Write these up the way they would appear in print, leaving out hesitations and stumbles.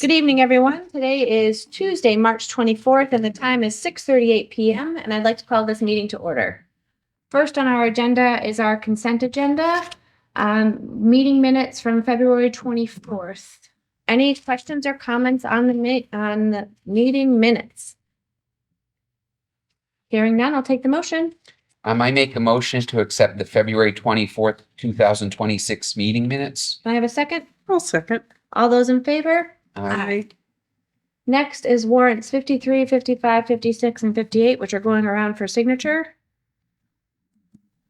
Good evening, everyone. Today is Tuesday, March 24th, and the time is 6:38 p.m., and I'd like to call this meeting to order. First on our agenda is our consent agenda, meeting minutes from February 24th. Any questions or comments on the meeting minutes? Hearing none, I'll take the motion. I make a motion to accept the February 24th, 2026 meeting minutes. Do I have a second? I'll second. All those in favor? Aye. Next is warrants 53, 55, 56, and 58, which are going around for signature.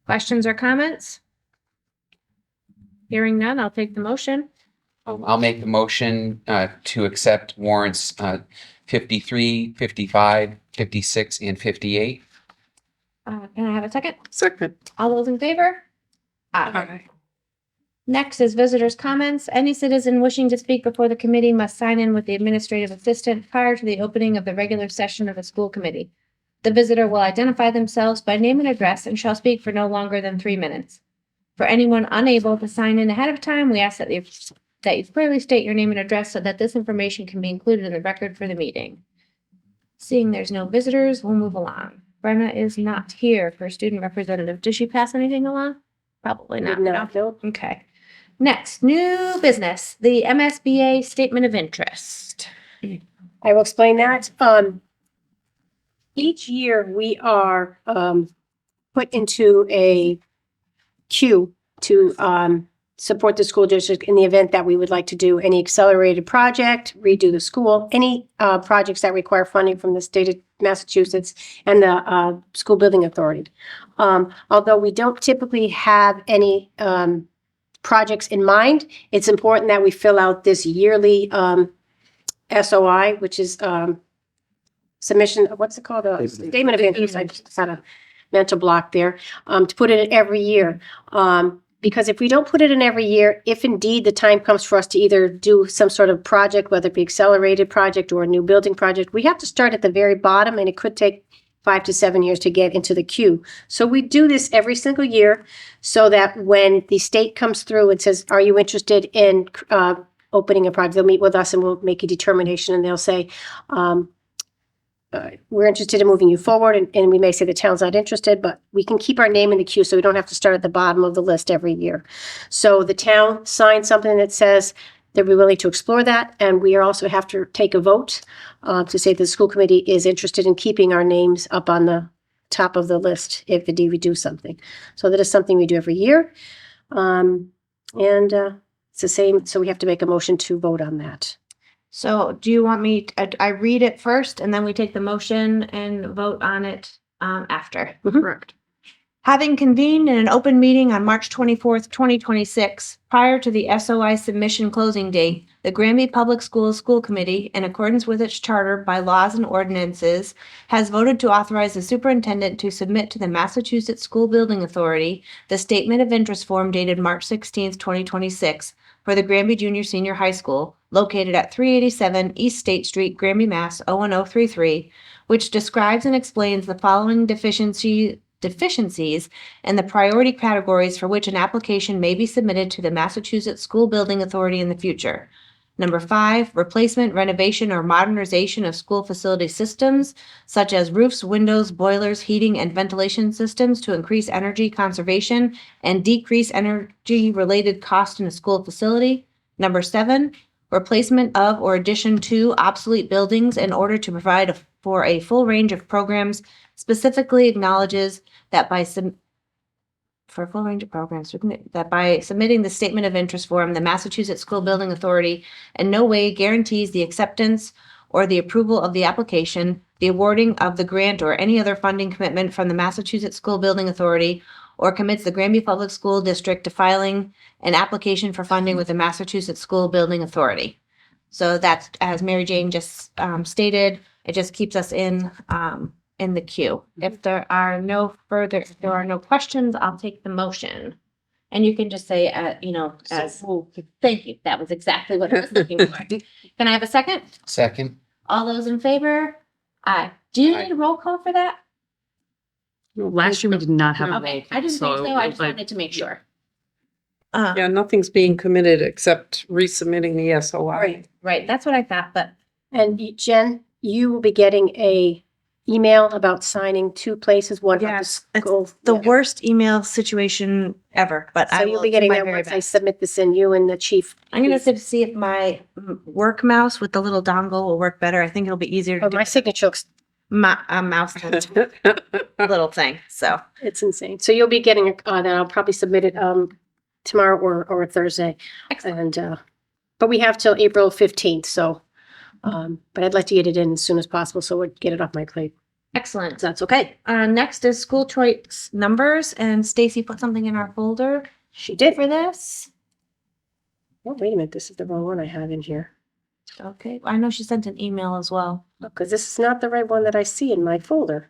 Questions or comments? Hearing none, I'll take the motion. I'll make the motion to accept warrants 53, 55, 56, and 58. Can I have a second? Second. All those in favor? Aye. Next is visitors' comments. Any citizen wishing to speak before the committee must sign in with the administrative assistant prior to the opening of the regular session of the school committee. The visitor will identify themselves by name and address and shall speak for no longer than 3 minutes. For anyone unable to sign in ahead of time, we ask that you clearly state your name and address so that this information can be included in the record for the meeting. Seeing there's no visitors, we'll move along. Brenna is not here for student representative. Did she pass anything along? Probably not. No. Okay. Next, new business, the MSBA statement of interest. I will explain that. Each year we are put into a queue to support the school district in the event that we would like to do any accelerated project, redo the school, any projects that require funding from the state of Massachusetts and the school building authority. Although we don't typically have any projects in mind, it's important that we fill out this yearly SOI, which is submission, what's it called? Statement of interest. I just had a mental block there, to put it in every year. Because if we don't put it in every year, if indeed the time comes for us to either do some sort of project, whether it be accelerated project or a new building project, we have to start at the very bottom, and it could take 5 to 7 years to get into the queue. So we do this every single year so that when the state comes through and says, are you interested in opening a project, they'll meet with us and we'll make a determination, and they'll say, we're interested in moving you forward. And we may say the town's not interested, but we can keep our name in the queue so we don't have to start at the bottom of the list every year. So the town signs something that says that we're willing to explore that. And we also have to take a vote to say the school committee is interested in keeping our names up on the top of the list if indeed we do something. So that is something we do every year. It's the same. So we have to make a motion to vote on that. So do you want me, I read it first and then we take the motion and vote on it after? Correct. Having convened in an open meeting on March 24th, 2026, prior to the SOI submission closing date, the Granby Public Schools School Committee, in accordance with its charter, bylaws, and ordinances, has voted to authorize the superintendent to submit to the Massachusetts School Building Authority the statement of interest form dated March 16th, 2026, for the Granby Junior Senior High School, located at 387 East State Street, Granby, Mass. 01033, which describes and explains the following deficiencies and the priority categories for which an application may be submitted to the Massachusetts School Building Authority in the future. Number 5, replacement, renovation, or modernization of school facility systems, such as roofs, windows, boilers, heating, and ventilation systems to increase energy conservation and decrease energy-related cost in a school facility. Number 7, replacement of or addition to obsolete buildings in order to provide for a full range of programs, specifically acknowledges that by submitting the statement of interest form, the Massachusetts School Building Authority in no way guarantees the acceptance or the approval of the application, the awarding of the grant, or any other funding commitment from the Massachusetts School Building Authority, or commits the Granby Public School District to filing an application for funding with the Massachusetts School Building Authority. So that's, as Mary Jane just stated, it just keeps us in the queue. If there are no questions, I'll take the motion. And you can just say, thank you. That was exactly what I was looking for. Can I have a second? Second. All those in favor? Aye. Do you Aye. need a roll call for that? Last year we did not have a roll Okay, call, I didn't think so. I it just was like- wanted to make sure. Yeah, nothing's being committed except resubmitting the SOI. Right. Right, that's what I thought, but Jen, you will be getting a email about signing 2 places, one at the yes, it's school. the Yeah. worst email situation ever, but So I you'll will be do getting my that very once I best. submit this in, you and the chief. I'm gonna have to see if my work mouse with the little dongle will work better. I think it'll be easier to Oh, do my with signature looks, a mouse little thing, so. it's insane. So you'll be getting, that I'll probably submit it, tomorrow or Thursday. Excellent. And, but we have till April 15th, so, but I'd like to get it in as soon as possible, so we'd get it off my plate. Excellent. So that's okay. Next is school choice numbers, and Stacy put something in our folder She did. for this. Oh, wait a minute, this is the wrong one I have in here. Okay, I know she sent an email as well. Because this is not the right one that I see in my folder.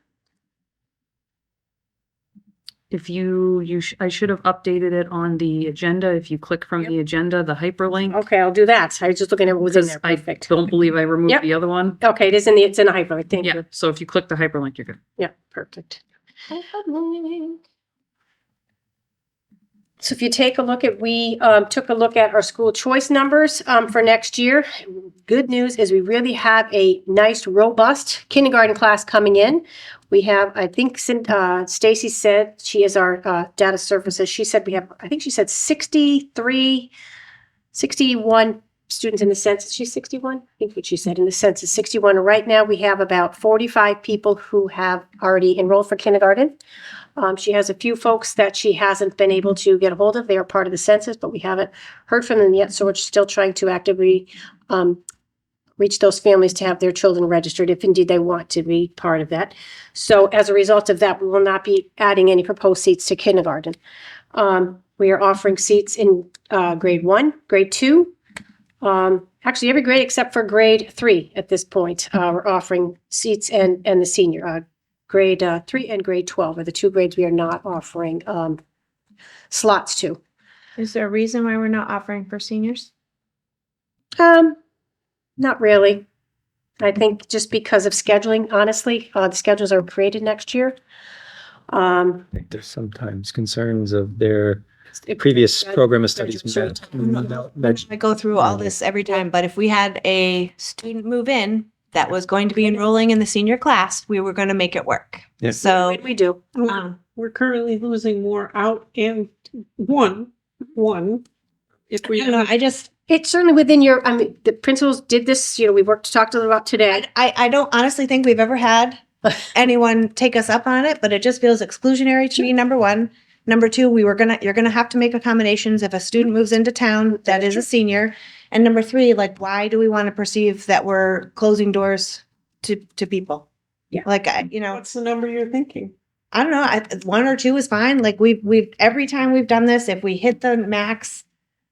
If I should have updated it on the agenda. If you click from the agenda, the hyperlink. Okay, I'll do that. I was just looking at what was in Because there. I Perfect. don't believe I removed Yep. the other one. Okay, it's in the hyperlink. Thank Yeah, you. so if you click the hyperlink, you're good. Yeah, perfect. So if you take a look at, we took a look at our school choice numbers for next year. Good news is we really have a nice, robust kindergarten class coming in. We have, I think, Stacy said, she is our data services. She said we have, I think she said 61 students in the census. She's 61? I think what she said in the census, 61. Right now, we have about 45 people who have already enrolled for kindergarten. She has a few folks that she hasn't been able to get a hold of. They are part of the census, but we haven't heard from them yet. So we're still trying to actively reach those families to have their children registered if indeed they want to be part of that. So as a result of that, we will not be adding any proposed seats to kindergarten. We are offering seats in grade 1, grade 2. Actually, every grade except for grade 3 at this point. We're offering seats and the senior. Grade 3 and grade 12 are the 2 grades we are not offering slots to. Is there a reason why we're not offering for seniors? Not really. I think just because of scheduling, honestly, the schedules are created next year. I think there's sometimes concerns of their previous program of studies. I go through all this every time, but if we had a student move in that was going to be enrolling in the senior class, we were going to make it work. Yeah. So, We do. We're currently losing more out and one. If I we, don't know, It's certainly within your, I mean, the principals did this, we talked to them about today. I don't honestly think we've ever had anyone take us up on it, but it just feels exclusionary to me, number one. Number two, you're gonna have to make accommodations if a student moves into town that is a senior. And number three, like, why do we want to perceive that we're closing doors to people? Yeah. Like, what's the number you're thinking? I don't know. 1 or 2 is fine. Like we've every time we've done this, if we hit the max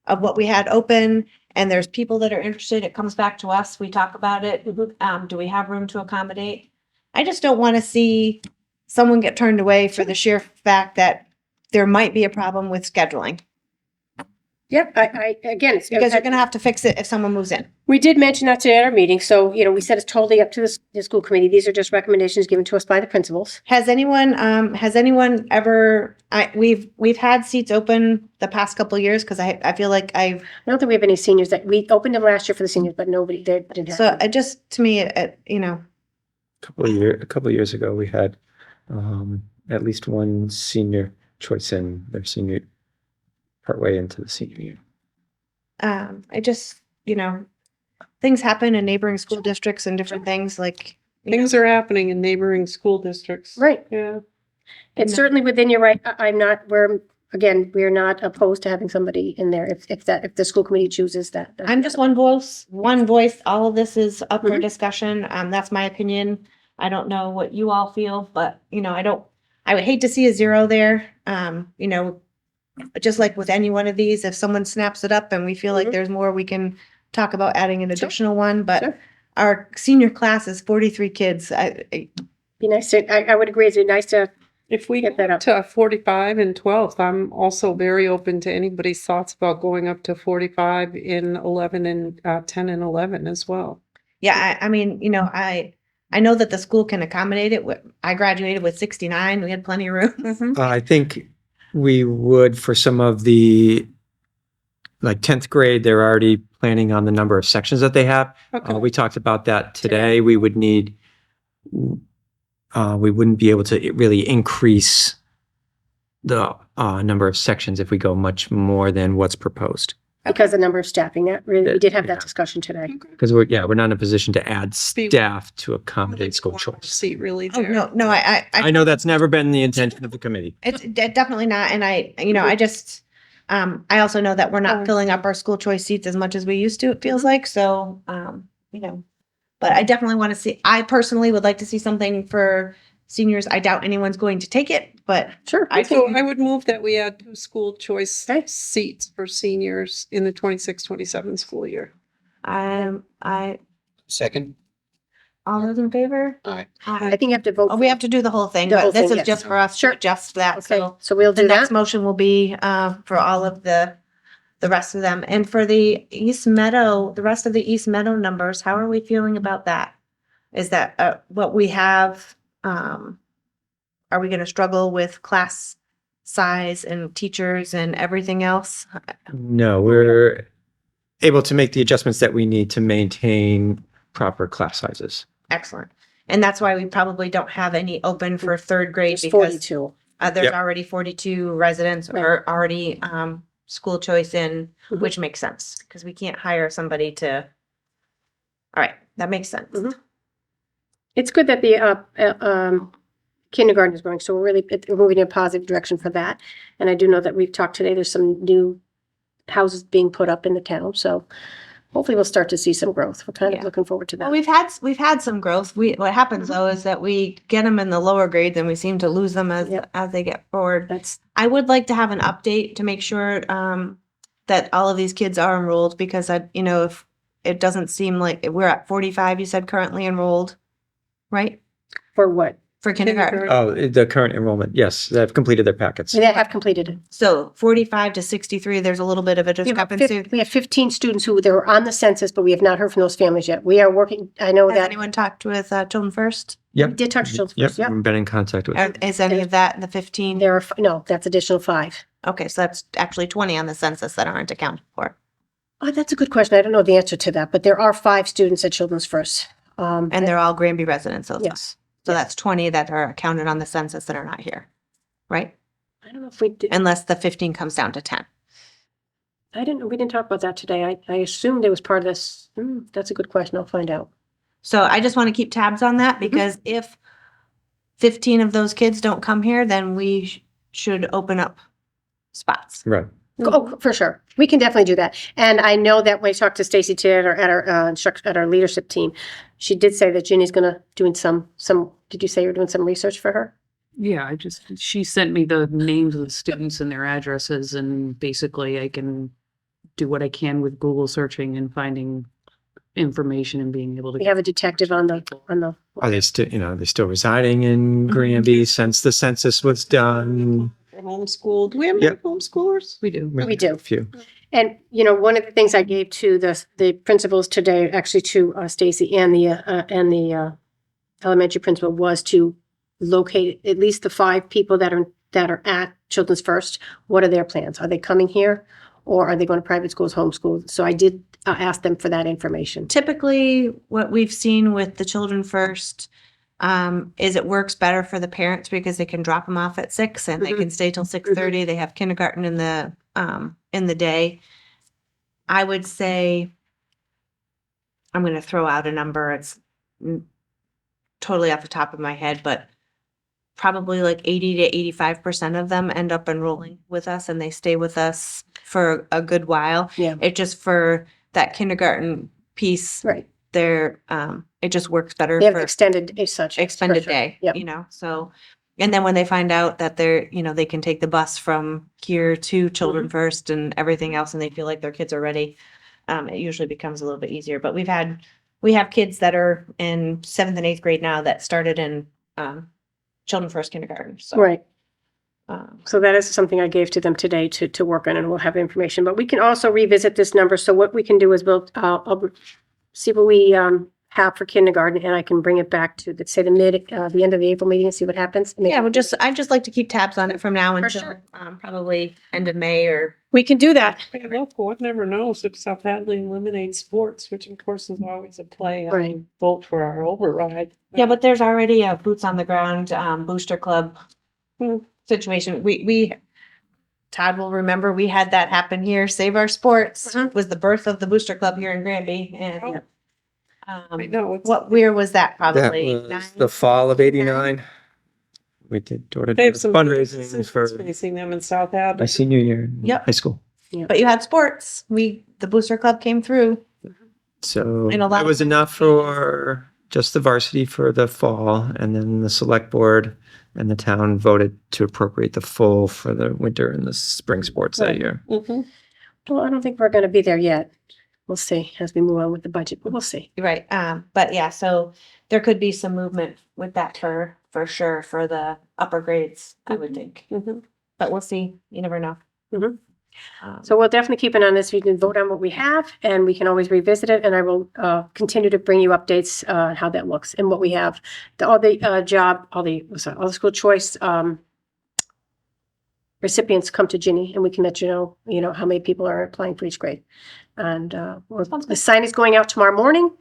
of what we had open and there's people that are interested, it comes back to us. We talk about it. Do we have room to accommodate? I just don't want to see someone get turned away for the sheer fact that there might be a problem with scheduling. Yep, again, it's Because you're going to have to fix it if someone moves in. We did mention that today at our meeting, so, we said it's totally up to the school committee. These are just recommendations given to us by the principals. Has anyone ever, we've had seats open the past couple of years because I feel like I don't think we have any seniors that, we opened them last year for the seniors, but nobody, they didn't have. so it just, to me, A couple of years ago, we had at least one senior choice in their senior partway into the senior year. I just, things happen in neighboring school districts and different things like. Things are happening in neighboring school districts. Right. Yeah. It's certainly within your right. We're not opposed to having somebody in there if the school committee chooses that. I'm just one voice. All of this is up for discussion. That's my opinion. I don't know what you all feel, but I would hate to see a 0 there. Just like with any one of these, if someone snaps it up and we feel like there's more, we can talk about adding an additional one, but our senior class is 43 kids. Be nice to, I would agree. It's nice to, If we Get that get up. to 45 and 12th, I'm also very open to anybody's thoughts about going up to 45 in 11 and 10 and 11 as well. Yeah, I mean, I know that the school can accommodate it. I graduated with 69. We had plenty of room. I think we would, for some of the like 10th grade, they're already planning on the number of sections that they have. Okay. We talked about that today. We would need, we wouldn't be able to really increase the number of sections if we go much more than what's proposed. Because the number of staffing, that really, we did have Yeah. that discussion today. Because we're not in a position to add staff to accommodate school One choice. Seat really Oh, there. no, I know that's never been the intention of the committee. It's definitely not, and I just, I also know that we're not Oh. filling up our school choice seats as much as we used to, it feels like, so, but I definitely want to see, I personally would like to see something for seniors. I doubt anyone's going to take it, but Sure. I So can, I would move that we add 2 school choice Okay. seats for seniors in the 26-27 school year. Second? all those in favor? Aye. I think you have to vote. Oh, we have to do the whole thing, The whole but this thing, is yes. just for us to Sure. adjust that, Okay, so. so we'll The do next that. motion will be for all of the rest of them. And for the East Meadow, the rest of the East Meadow numbers, how are we feeling about that? Is that what we have? Are we going to struggle with class size and teachers and everything else? No, we're able to make the adjustments that we need to maintain proper class sizes. Excellent. And that's why we probably don't have any open for third grade It's because 42. there's Yep. already 42 residents Right. or already school choice in, Mhm. which makes sense because we can't hire somebody to. All right, that makes sense. Mhm. It's good that the kindergarten is growing, so we're moving in a positive direction for that. And I do know that we've talked today, there's some new houses being put up in the town, so hopefully we'll start to see some growth. We're kind of Yeah. looking forward to Well, that. we've had some growth. What happens though is that we get them in the lower grades and we seem to lose them Yep. as they get forward. That's, I would like to have an update to make sure that all of these kids are enrolled because if it doesn't seem like we're at 45, you said currently enrolled, right? for what? For kindergarten. Oh, the current enrollment, yes, they've completed their packets. They have completed it. So 45 to 63, there's a little bit of a discrepancy. We have 15 students who they were on the census, but we have not heard from those families yet. We are working, I know Has that. anyone talked with Children First? We did talk to children Yep, first, yep. we've been in contact with. Is any of that in the 15? There are, no, that's additional 5. Okay, so that's actually 20 on the census that aren't accounted for. Oh, that's a good question. I don't know the answer to that, but there are 5 students at Children's First. And they're all Granby residents, those. Yes. So that's 20 that are counted on the census that are not here, right? I don't know if we did, Unless the 15 comes down to 10. I didn't, we didn't talk about that today. I assumed it was part of this. That's a good question. I'll find out. So I just want to keep tabs on that because if 15 of those kids don't come here, then we should open up spots. Right. Oh, for sure. We can definitely do that. And I know that when I talked to Stacy today at our leadership team, she did say that Ginny's gonna doing some, did you say you're doing some research for her? Yeah, she sent me the names of the students and their addresses, and basically I can do what I can with Google searching and finding information and being able to. We have a detective on the, Are they still, they're still residing in Granby since the census was done? Homeschooled. Do we have any Yep. homeschoolers? We do. We do. A few. and, one of the things I gave to the principals today, actually to Stacy and the elementary principal, was to locate at least the 5 people that are at Children's First. What are their plans? Are they coming here or are they going to private schools, homeschool? So I did ask them for that information. Typically, what we've seen with the Children First is it works better for the parents because they can drop them off at 6 and they Mhm. can stay till 6:30. They have kindergarten in the day. I would say, I'm going to throw out a number. It's totally off the top of my head, but probably like 80 to 85% of them end up enrolling with us and they stay with us for a good while. Yeah. It just for that kindergarten piece, Right. it just works better They have for extended extended for sure. day, Yep. so, and then when they find out that they can take the bus from here to Children Mm-hmm. First and everything else and they feel like their kids are ready, it usually becomes a little bit easier. But we have kids that are in 7th and 8th grade now that started in, Children First kindergarten, so. Right. um, So that is something I gave to them today to work on, and we'll have information. But we can also revisit this number. So what we can do is I'll see what we have for kindergarten, and I can bring it back to, let's say, the end of the April meeting and see what happens. Yeah, I'd just like to keep tabs on it from now For until, sure. probably end of May or. We can do that. Hey, look, one never knows if South Hadley eliminates sports, which of course is always a play. I Right. vote for our override. Yeah, but there's already a boots on the ground, booster club Hmm. situation. Todd will remember, we had that happen here. Save Our Sports Mhm. was the birth of the booster club here in Granby, and, I know, it's. what year was that? That Probably was the fall of '89. We did door to They door have some fundraising for facing them in South Hadley. my senior year in Yep. high school. But you had sports. The booster club came through. So And a lot it of was enough for just the varsity for the fall, and then the select board and the town voted to appropriate the full for the winter and the spring sports that Right. year. Mhm. Well, I don't think we're gonna be there yet. We'll see as we move on with the budget, but we'll see. Right. But yeah, so there could be some movement with that for sure for the upper grades, I would think. Mhm. But we'll see. You never know. Mhm. Um, So we'll definitely keep an eye on this. We can vote on what we have, and we can always revisit it, and I will continue to bring you updates on how that looks and what we have. All the school choice recipients come to Ginny, and we can let you know, how many people are applying for each grade. And the sign is going out tomorrow morning.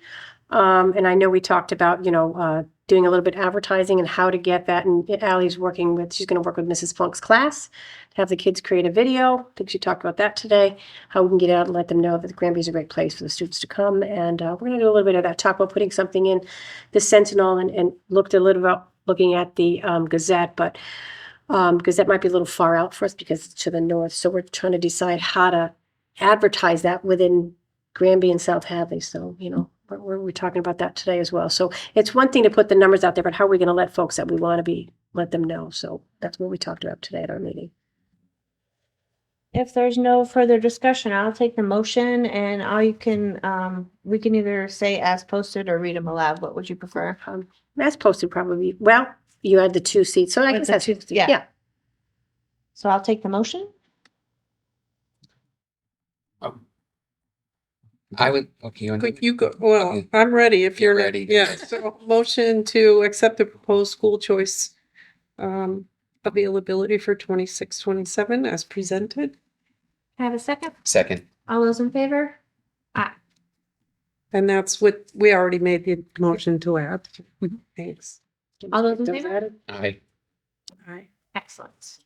And I know we talked about, doing a little bit of advertising and how to get that. And Ally's she's going to work with Mrs. Funk's class to have the kids create a video. I think she talked about that today, how we can get out and let them know that Granby is a great place for the students to come. And we're going to do a little bit of that, talk about putting something in the Sentinel and looked a little about looking at the Gazette, but Gazette might be a little far out for us because it's to the north. So we're trying to decide how to advertise that within Granby and South Hadley. So, we're talking about that today as well. So it's one thing to put the numbers out there, but how are we going to let folks that we want to let them know? So that's what we talked about today at our meeting. If there's no further discussion, I'll take the motion and we can either say as posted or read them aloud. What would you prefer? As posted probably, well, you had the 2 seats, so I With guess the that's, two- yeah. yeah. So I'll take the motion. I would, okay, you want to? Quick, you go, well, Okay. I'm ready if You're you're ready. ready. Yeah, so motion to accept the proposed school choice availability for 26-27 as presented. Can I have a second? Second. All those in favor? And that's what, we already made the motion to add. Thanks. All those in favor? Aye. Aye. Excellent.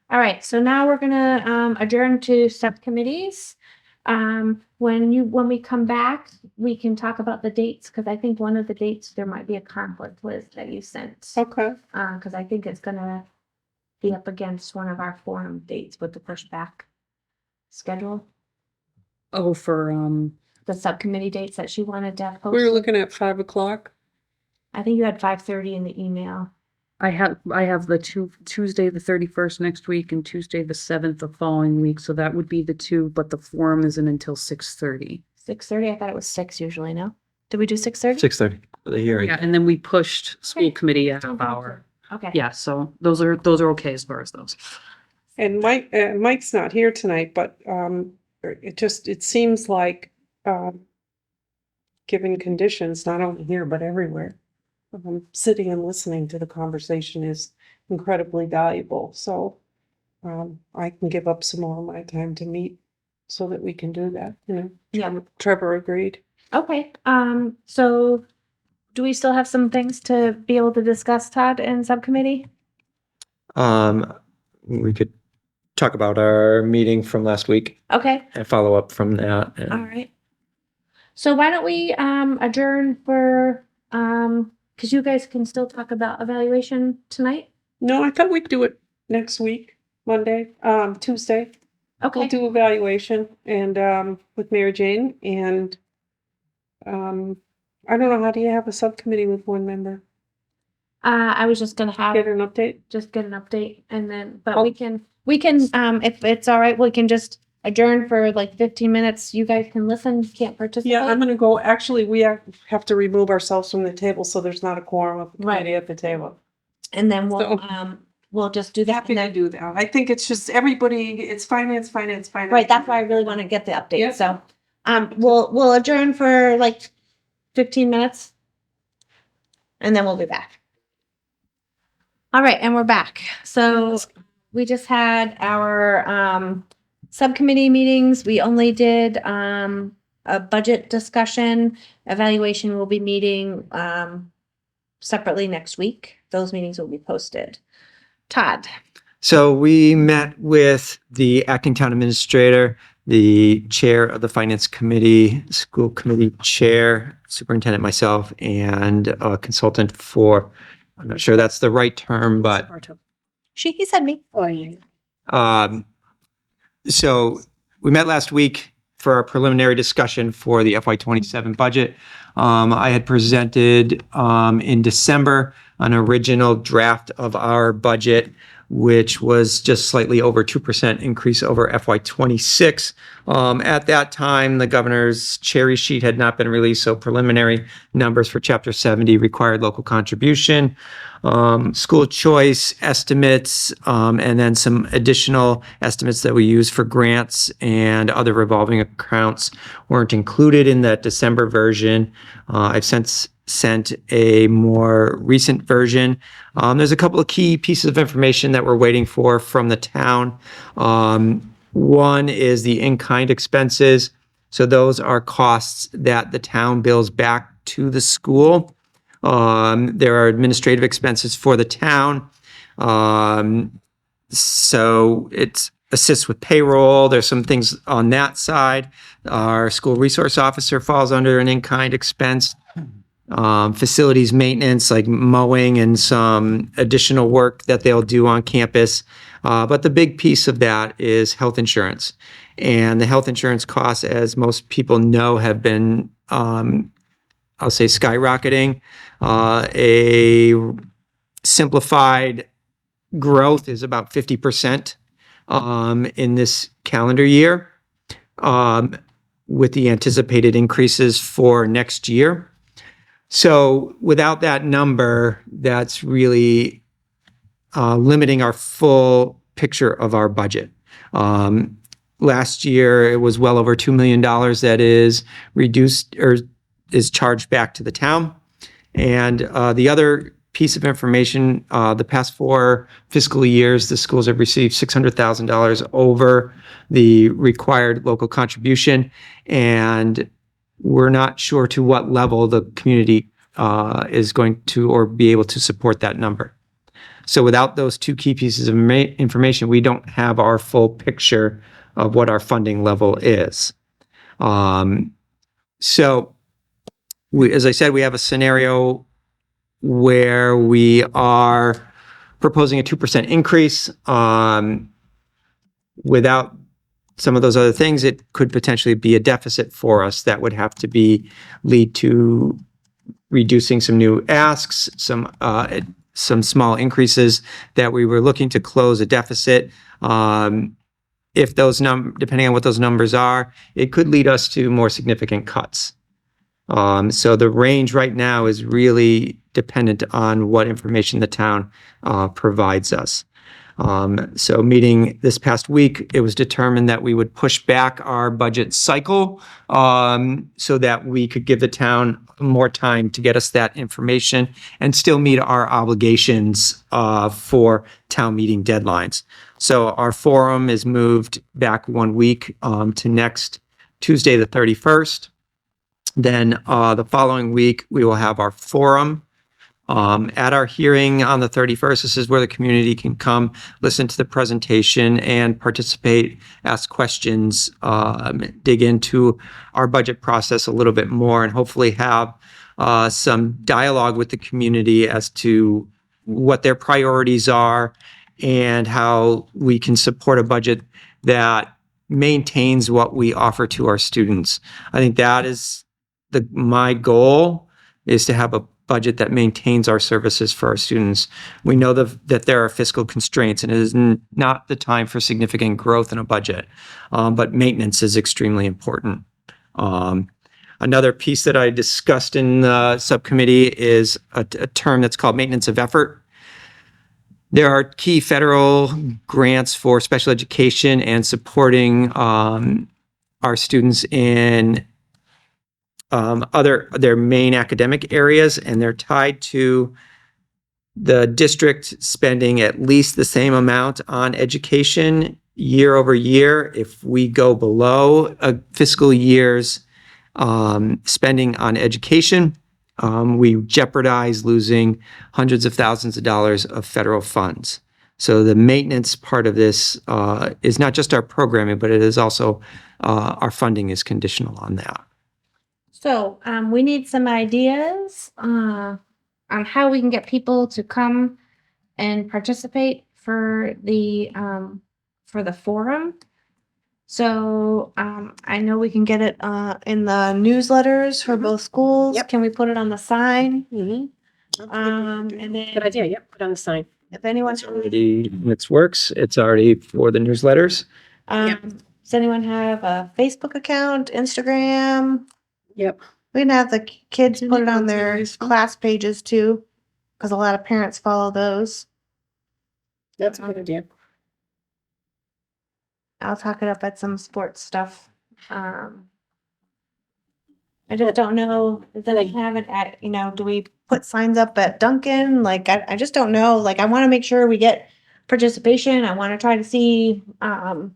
All right, so now we're gonna adjourn to subcommittees. When we come back, we can talk about the dates, because I think one of the dates, there might be a conflict with that you sent. Okay. Because I think it's gonna be up against one of our forum dates with the pushback schedule. Oh, for, The subcommittee dates that she wanted to have We were posted. looking at 5 o'clock. I think you had 5:30 in the email. I have the Tuesday, the 31st next week and Tuesday, the 7th the following week. So that would be the two, but the forum isn't until 6:30. 6:30, I thought it was 6 usually, no? Did we do 6:30? 6:30 for the hearing. Yeah, and then we pushed school Okay. committee a half hour. Okay. Yeah, so those are okay as far as those. And Mike's not here tonight, but it seems like given conditions, not only here but everywhere, sitting and listening to the conversation is incredibly valuable. So I can give up some more of my time to meet so that we can do that. Yeah. Trevor agreed. Okay, so do we still have some things to be able to discuss, Todd, in subcommittee? We could talk about our meeting from last week Okay, and follow up from that. And all right. So why don't we adjourn for because you guys can still talk about evaluation tonight? No, I thought we'd do it next week, Monday, Tuesday. We'll Okay, do evaluation and with Mary Jane and I don't know, how do you have a subcommittee with one member? I was just gonna have Get an update? just get an update and then, but Oh. we can if it's all right, we can just adjourn for like 15 minutes. You guys can listen, can't participate. Yeah, I'm gonna go, actually, we have to remove ourselves from the table, so there's not a quorum of the Right. committee at the table. And then So- we'll just do that. Happy And to then, do that. I think it's just everybody, it's finance. right, that's why I really want to get the update. Yep. So we'll adjourn for like 15 minutes. And then we'll be back. All right, and we're back. So we just had our subcommittee meetings. We only did a budget discussion. Evaluation will be meeting separately next week. Those meetings will be posted. Todd. So we met with the acting town administrator, the chair of the finance committee, school committee chair, superintendent myself, and a consultant for, I'm not sure that's the right term, but He said me. Oh, yeah. So we met last week for our preliminary discussion for the FY27 budget. I had presented in December an original draft of our budget, which was just slightly over 2% increase over FY26. At that time, the governor's cherry sheet had not been released, so preliminary numbers for Chapter 70 required local contribution, school choice estimates, and then some additional estimates that we use for grants and other revolving accounts weren't included in that December version. I've since sent a more recent version. There's a couple of key pieces of information that we're waiting for from the town. One is the in-kind expenses. So those are costs that the town bills back to the school. There are administrative expenses for the town. So it assists with payroll. There's some things on that side. Our school resource officer falls under an in-kind expense. Facilities maintenance, like mowing and some additional work that they'll do on campus. But the big piece of that is health insurance. And the health insurance costs, as most people know, have been, I'll say, skyrocketing. A simplified growth is about 50% in this calendar year, with the anticipated increases for next year. So without that number, that's really limiting our full picture of our budget. Last year, it was well over $2 million that is reduced or is charged back to the town. And the other piece of information, the past 4 fiscal years, the schools have received $600,000 over the required local contribution. And we're not sure to what level the community is going to or be able to support that number. So without those two key pieces of information, we don't have our full picture of what our funding level is. So as I said, we have a scenario where we are proposing a 2% increase. Without some of those other things, it could potentially be a deficit for us that would have to lead to reducing some new asks, some small increases that we were looking to close a deficit. If those depending on what those numbers are, it could lead us to more significant cuts. So the range right now is really dependent on what information the town provides us. So meeting this past week, it was determined that we would push back our budget cycle so that we could give the town more time to get us that information and still meet our obligations for town meeting deadlines. So our forum is moved back 1 week to next Tuesday, the 31st. Then the following week, we will have our forum. At our hearing on the 31st, this is where the community can come, listen to the presentation and participate, ask questions, dig into our budget process a little bit more, and hopefully have some dialogue with the community as to what their priorities are and how we can support a budget that maintains what we offer to our students. I think that is my goal, is to have a budget that maintains our services for our students. We know that there are fiscal constraints, and it is not the time for significant growth in a budget, but maintenance is extremely important. Another piece that I discussed in the subcommittee is a term that's called maintenance of effort. There are key federal grants for special education and supporting our students in their main academic areas, and they're tied to the district spending at least the same amount on education year over year. If we go below a fiscal year's spending on education, we jeopardize losing hundreds of thousands of dollars of federal funds. So the maintenance part of this is not just our programming, but it is also our funding is conditional on that. So, we need some ideas, on how we can get people to come and participate for the forum. So, I know we can get it, in the newsletters for both schools. Yep. Can we put it on the sign? Mm-hmm. And then Good idea, yep, put on the sign. if anyone, It's already in its works. It's already for the newsletters. Yep. does anyone have a Facebook account, Instagram? Yep. We can have the kids put it on their class pages too, because a lot of parents follow those. That's a good idea. I'll talk it up at some sports stuff. I just don't know, that I haven't at, do we put signs up at Duncan? Like, I just don't know. Like, I want to make sure we get participation. I want to try to see, And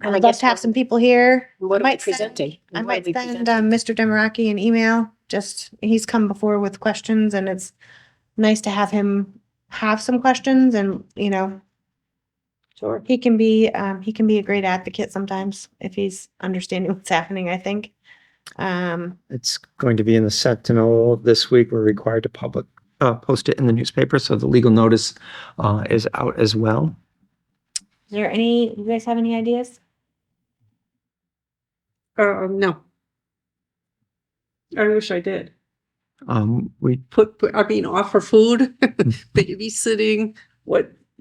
I'd I love guess to have some people here. What are we might send- presenting? I What are might we send presenting? Mr. Demaraki an email. Just, he's come before with questions, and it's nice to have him have some questions, and Sure. he can be a great advocate sometimes if he's understanding what's happening, I think. It's going to be in the Sentinel this week. We're required to post it in the newspaper, so the legal notice is out as well. Is there you guys have any ideas? No. I wish I did. We Offer food, babysitting,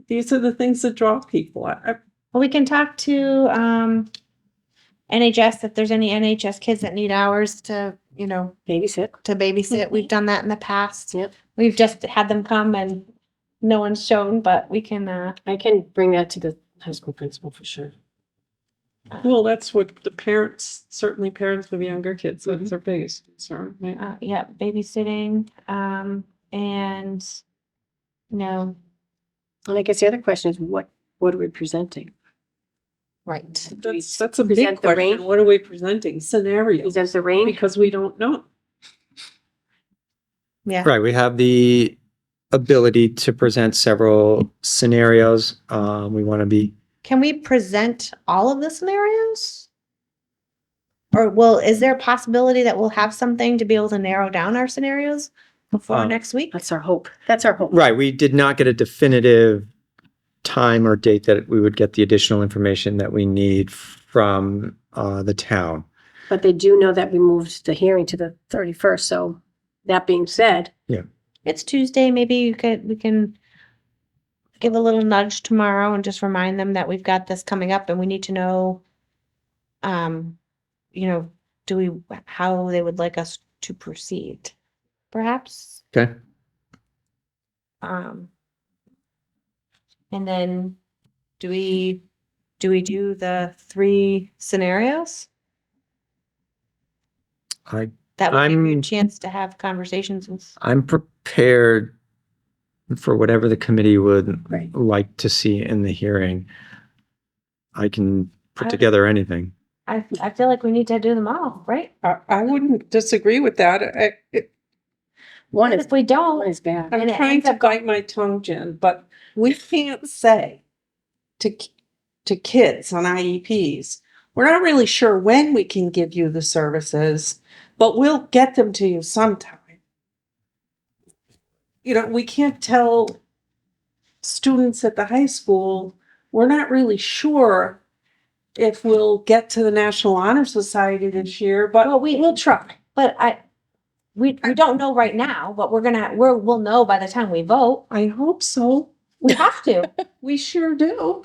these are the things that draw people. Well, we can talk to NHS if there's any NHS kids that need hours to, Babysit. to babysit. We've done that in the past. Yep. We've just had them come and no one's shown, but we can, I can bring that to the high school principal for sure. Well, that's what the certainly parents with younger kids, that's their biggest concern, right? yeah, babysitting, and, And I guess the other question is what are we presenting? right. Do we That's a big present the question. range? What are we presenting? Scenarios, Present the range? because we don't know. Yeah. right. We have the ability to present several scenarios. We want to be Can we present all of the scenarios? Or is there a possibility that we'll have something to be able to narrow down our scenarios before next week? That's our hope. That's our hope. right. We did not get a definitive time or date that we would get the additional information that we need from the town. But they do know that we moved the hearing to the 31st. So that being said, It's Tuesday, maybe we can give a little nudge tomorrow and just remind them that we've got this coming up and we need to know, how they would like us to proceed, perhaps. Okay. And then do we do the 3 scenarios? That would give you a I'm- chance to have conversations with. I'm prepared for whatever the committee would Right. like to see in the hearing. I can put I- together anything. I feel like we need to do them all, right? I wouldn't disagree with that. one And is if we one don't, is bad. I'm And it trying ends to up- bite my tongue, Jen, but we can't say to kids on IEPs, we're not really sure when we can give you the services, but we'll get them to you sometime. We can't tell students at the high school, we're not really sure if we'll get to the National Honor Society this year, but Well, we'll try. but we don't know right now, but we'll know by the time we vote. I hope so. We have to. We sure do.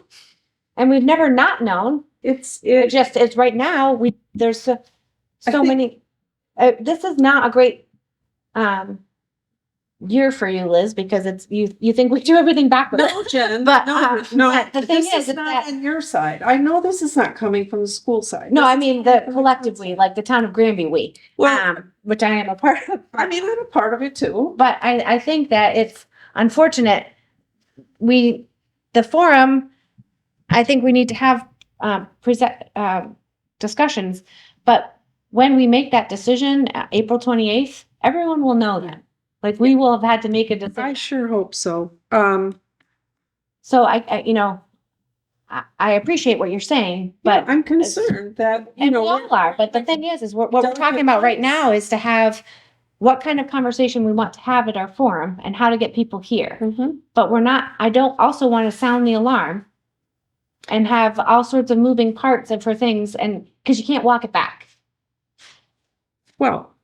And we've never not known. It's right now, there's so I think- many, this is not a great, year for you, Liz, because it's, you think we do everything backwards. No, Jen, But, no, but the thing this is not that, on your side. I know this is not coming from the school side. no, This I is mean, coming the from collectively, council. like the town of Granby, Well, which I am a part of. I mean, I'm a part of it too. But I think that it's unfortunate. The forum, I think we need to have, discussions, but when we make that decision, April 28th, everyone will know that. Like, we will have had to make a I decision. sure hope so. So I appreciate what you're saying, but. I'm concerned that, you And know. we all are, but the thing is what we're talking Delicate about right place. now is to have what kind of conversation we want to have at our forum and how to get people here. Mhm. But I don't also want to sound the alarm and have all sorts of moving parts and for things, and because you can't walk it back. Well,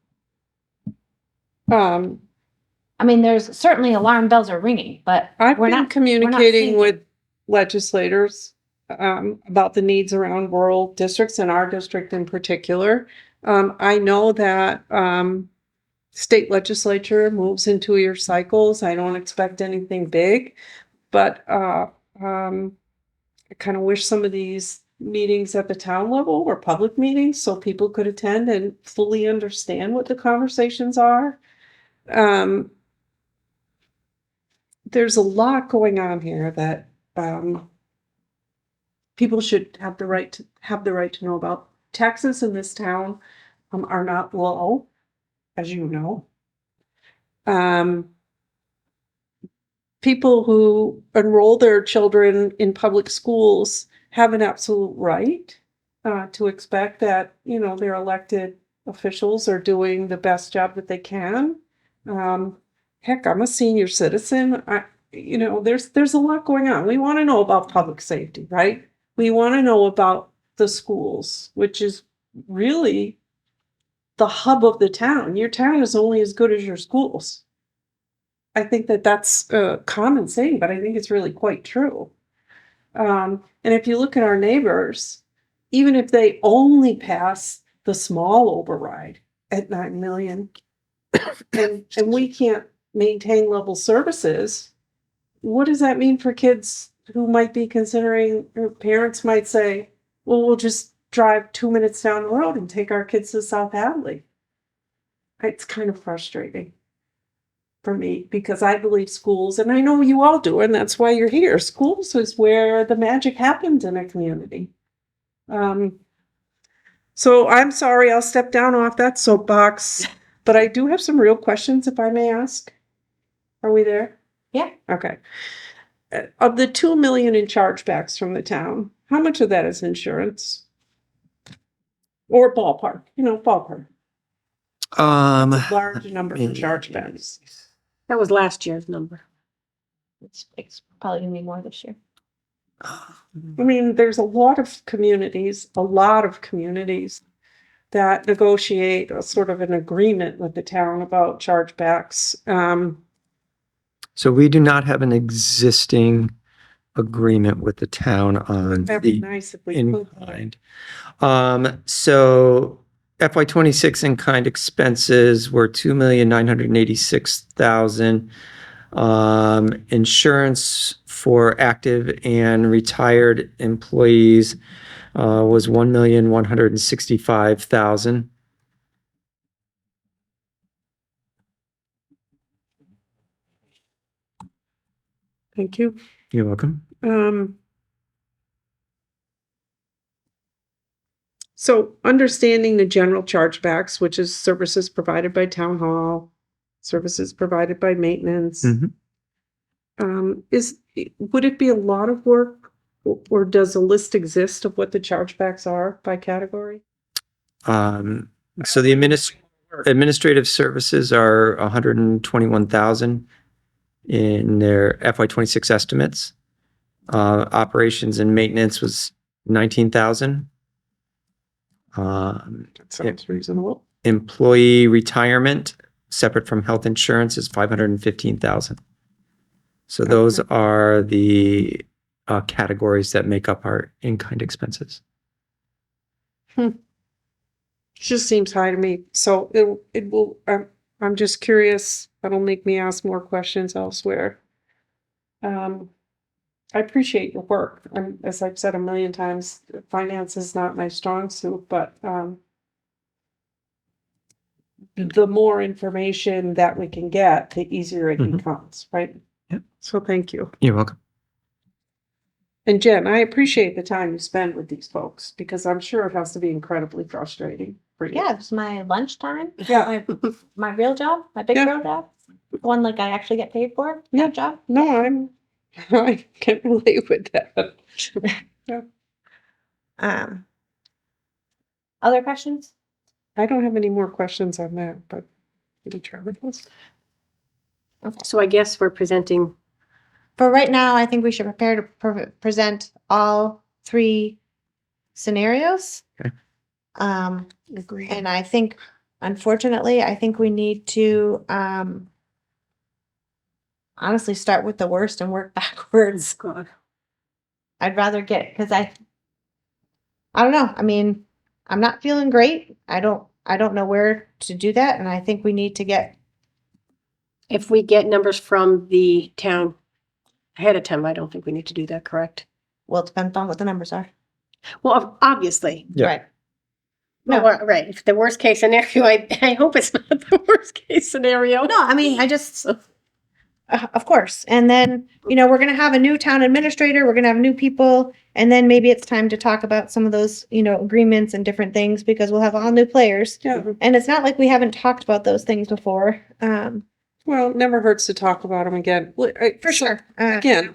I mean, there's certainly alarm bells are ringing, but I've we're been not communicating thinking. with legislators about the needs around rural districts and our district in particular. I know that state legislature moves in 2-year cycles. I don't expect anything big, but I kind of wish some of these meetings at the town level were public meetings so people could attend and fully understand what the conversations are. There's a lot going on here that people should have the right to know about. Taxes in this town are not low, as you know. People who enroll their children in public schools have an absolute right to expect that, you know, their elected officials are doing the best job that they can. Heck, I'm a senior citizen. There's a lot going on. We want to know about public safety, right? We want to know about the schools, which is really the hub of the town. Your town is only as good as your schools. I think that that's a common saying, but I think it's really quite true. And if you look at our neighbors, even if they only pass the small override at 9 million, and we can't maintain level services, what does that mean for kids who might be considering, or parents might say, well, we'll just drive 2 minutes down the road and take our kids to South Hadley. It's kind of frustrating for me because I believe schools, and I know you all do, and that's why you're here. Schools is where the magic happens in a community. So I'm sorry, I'll step down off that soapbox, but I do have some real questions if I may ask. Are we there? Yeah. Okay. Of the 2 million in chargebacks from the town, how much of that is insurance? Or ballpark, ballpark. It's a large number for chargebacks. That was last year's number. It's probably gonna be more this year. I mean, there's a lot of communities that negotiate a sort of an agreement with the town about chargebacks. So we do not have an existing agreement with the town on That'd be the nice if we in could. kind. So FY26 in-kind expenses were $2,986,000. Insurance for active and retired employees was $1,165,000. Thank you. You're welcome. So understanding the general chargebacks, which is services provided by town hall, services provided by maintenance, Mhm. Would it be a lot of work, or does a list exist of what the chargebacks are by category? So the administrative services are 121,000 in their FY26 estimates. Operations and maintenance was 19,000. That sounds reasonable. Employee retirement, separate from health insurance, is 515,000. So those are the categories that make up our in-kind expenses. Just seems high to me. So it will. I'm just curious. That'll make me ask more questions elsewhere. I appreciate your work. As I've said a million times, finance is not my strong suit, but the more information that we can get, the easier it Mhm. becomes, right? Yep. So thank you. You're welcome. And Jen, I appreciate the time you spend with these folks because I'm sure it has to be incredibly frustrating for you. Yeah, it's my lunchtime. Yeah. My real job, my big Yeah. real job. One like I actually get paid for. Yeah. That job. No, I can relate with that. Other questions? I don't have any more questions on that, but maybe Trevor does. So I guess we're presenting, For right now, I think we should prepare to present all three scenarios. Okay. Agree. And I think, unfortunately, I think we need to, honestly start with the worst and work backwards. God, I'd rather get, cause I don't know. I mean, I'm not feeling great. I don't know where to do that. And I think we need to get, if we get numbers from the town ahead of time, I don't think we need to do that, correct? well, it depends on what the numbers are. Well, obviously. Yeah. Right. No, right. If the worst case scenario, I hope it's not the worst case scenario. No, I mean, I just, of course. And then, we're going to have a new town administrator. We're going to have new people. And then maybe it's time to talk about some of those, agreements and different things because we'll have all new players. Yeah. And it's not like we haven't talked about those things before. Well, it never hurts to talk about them again. For sure. Again,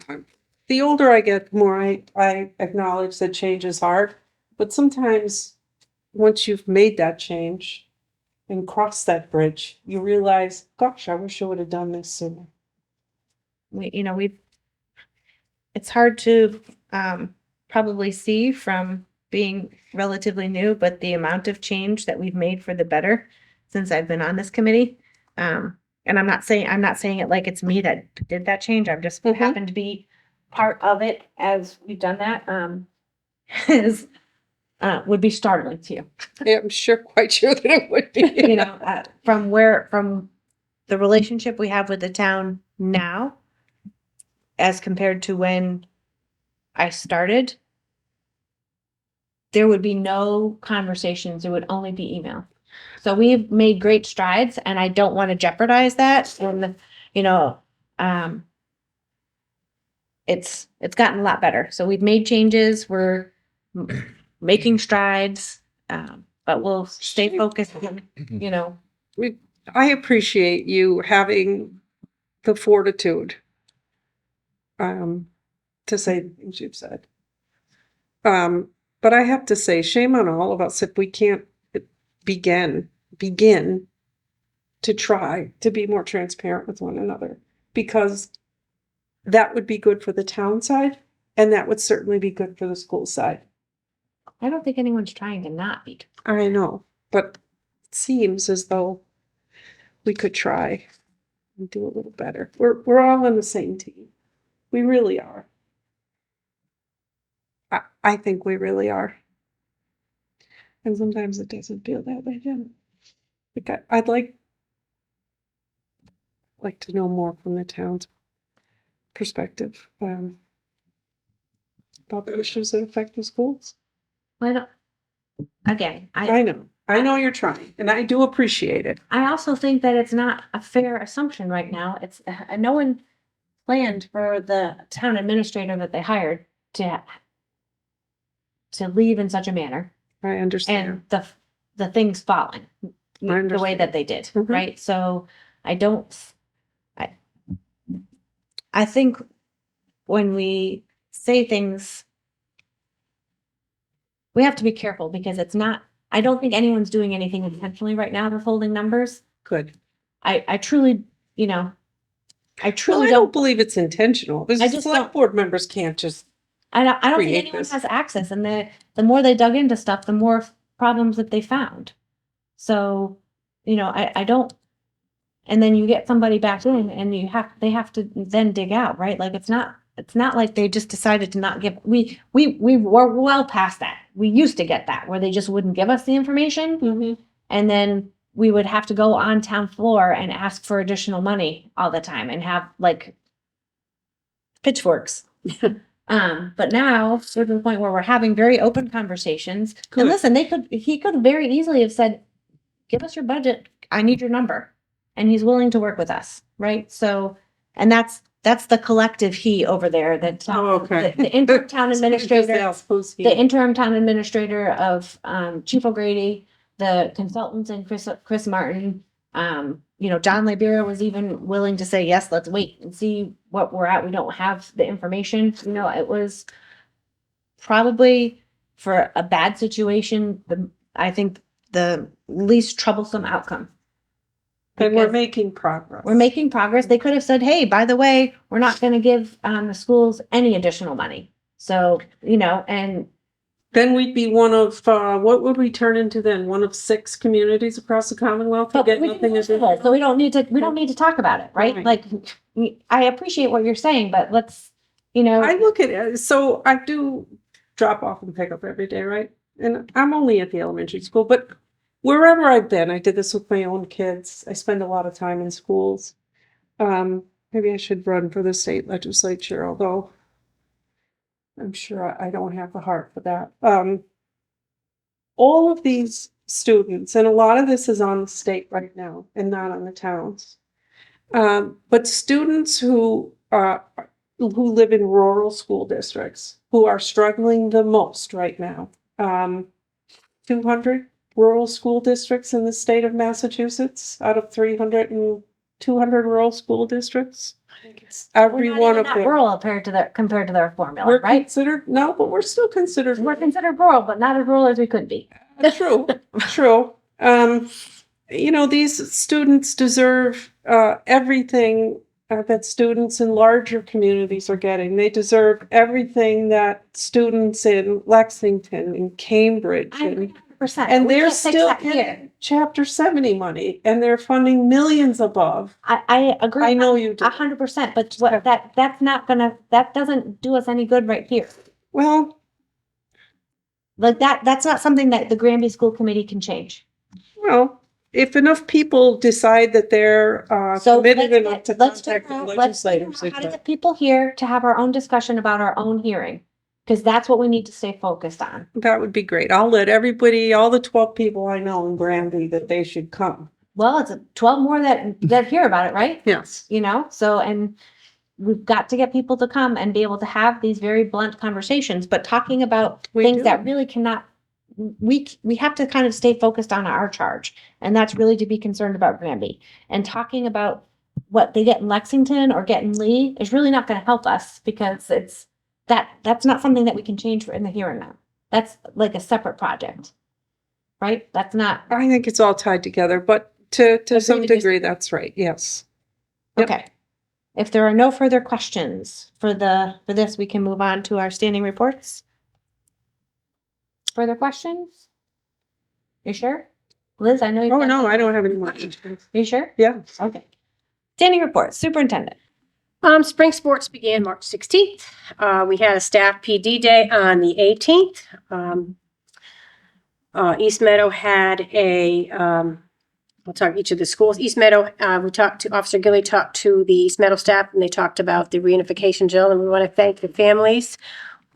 the older I get, the more I acknowledge that change is hard. But sometimes once you've made that change and crossed that bridge, you realize, gosh, I wish I would have done this sooner. It's hard to probably see from being relatively new, but the amount of change that we've made for the better since I've been on this committee. And I'm not saying it like it's me that did that change. I've just Mhm. happened to be part of it as we've done that. Is would be startling to you. Yeah, I'm quite sure that it would be. From the relationship we have with the town now as compared to when I started, there would be no conversations. It would only be email. So we've made great strides and I don't want to jeopardize that. And, it's gotten a lot better. So we've made changes. We're making strides, but we'll stay focused on, I appreciate you having the fortitude to say the things you've said. But I have to say, shame on all of us if we can't begin to try to be more transparent with one another, because that would be good for the town side, and that would certainly be good for the school side. I don't think anyone's trying to not be. I know, but it seems as though we could try and do a little better. We're all on the same team. We really are. I think we really are. And sometimes it doesn't feel that way, Jen. I'd like to know more from the town's perspective about the issues that affect the schools. Well, again, I know you're trying, and I do appreciate it. I also think that it's not a fair assumption right now. It's no one planned for the town administrator that they hired to leave in such a manner I understand. and the things falling the way understand. that they did, Mhm. right? So I think when we say things, we have to be careful because I don't think anyone's doing anything intentionally right now withholding numbers. Good. I truly, Well, I don't don't believe it's intentional. I The just select don't- board members can't just. I don't think create anyone this. has access, and the more they dug into stuff, the more problems that they found. So, I don't. And then you get somebody back in, and they have to then dig out, right? Like it's not like they just decided to not give. We were well past that. We used to get that where they just wouldn't give us the information, and then we would have to go on town floor and ask for additional money all the time and have like pitchforks. But now we're to the point where we're having very open conversations. Good. And listen, he could very easily have said, give us your budget. I need your number. And he's willing to work with us, right? So, and that's the collective he over there that Oh, okay. the interim town administrator, Yes, who's he? the interim town administrator of Chief O'Grady, the consultants and Chris Martin. You know, John Liberia was even willing to say, yes, let's wait and see what we're at. We don't have the information. You know, it was probably for a bad situation, I think the least troublesome outcome. And we're Because making progress. we're making progress. They could have said, hey, by the way, we're not going to give the schools any additional money. So, you know, and Then we'd be one of, what would we turn into then? One of 6 communities across the Commonwealth who but get we nothing can as a. do it. So we don't need to talk about it, right? Right. Like, I appreciate what you're saying, but let's, you know, I look at it, so I do drop off and pick up every day, right? And I'm only at the elementary school, but wherever I've been, I did this with my own kids. I spend a lot of time in schools. Maybe I should run for the state legislature, although I'm sure I don't have the heart for that. All of these students, and a lot of this is on the state right now and not on the towns. But students who live in rural school districts who are struggling the most right now. 200 rural school districts in the state of Massachusetts out of 200 rural school districts. Every we're not one even of that them. rural compared to their formula, We're right? considered, no, but we're still considered. We're considered rural, but not as rural as we could be. True, true. You know, these students deserve everything that students in larger communities are getting. They deserve everything that students in Lexington and Cambridge I agree and 100%. and We they're can't fix still that here. getting Chapter 70 money, and they're funding millions above. I agree. I know you do. 100%, but what that doesn't do us any good right here. Well, Like that's not something that the Granby School Committee can change. well, if enough people decide that they're So committed enough to let's contact the figure out legislators, how to get people here to have our own discussion about our own hearing. Because that's what we need to stay focused on. that would be great. I'll let everybody, all the 12 people I know in Granby, that they should come. Well, it's 12 more that hear about it, right? Yes. You know, so, and we've got to get people to come and be able to have these very blunt conversations, but talking about We things do. that really cannot, we have to kind of stay focused on our charge. And that's really to be concerned about Granby. And talking about what they get in Lexington or get in Lee is really not going to help us because that's not something that we can change in the here and now. That's like a separate project, right? That's not, I think it's all tied together, but to some Agreed to degree, that's right. Yes. Yep. okay. If there are no further questions for this, we can move on to our standing reports. Further questions? You sure? Liz, I know you. Oh, no, I don't have any more. You sure? Yeah. Okay. Standing reports, superintendent. Spring sports began March 16th. We had a staff PD day on the 18th. East Meadow had we'll talk each of the schools. East Meadow, Officer Gilly talked to the East Meadow staff and they talked about the reunification drill. And we want to thank the families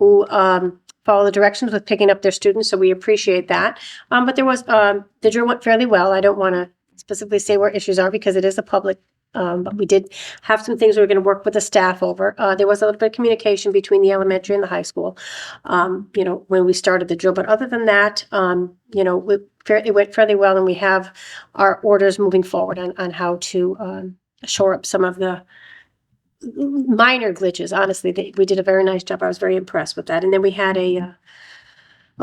who follow the directions with picking up their students. So we appreciate that. But there was, the drill went fairly well. I don't want to specifically say where issues are because it is a public but we did have some things we were going to work with the staff over. There was a little bit of communication between the elementary and the high school, you know, when we started the drill. But other than that, you know, it went fairly well, and we have our orders moving forward on how to shore up some of the minor glitches. Honestly, we did a very nice job. I was very impressed with that. And then we had a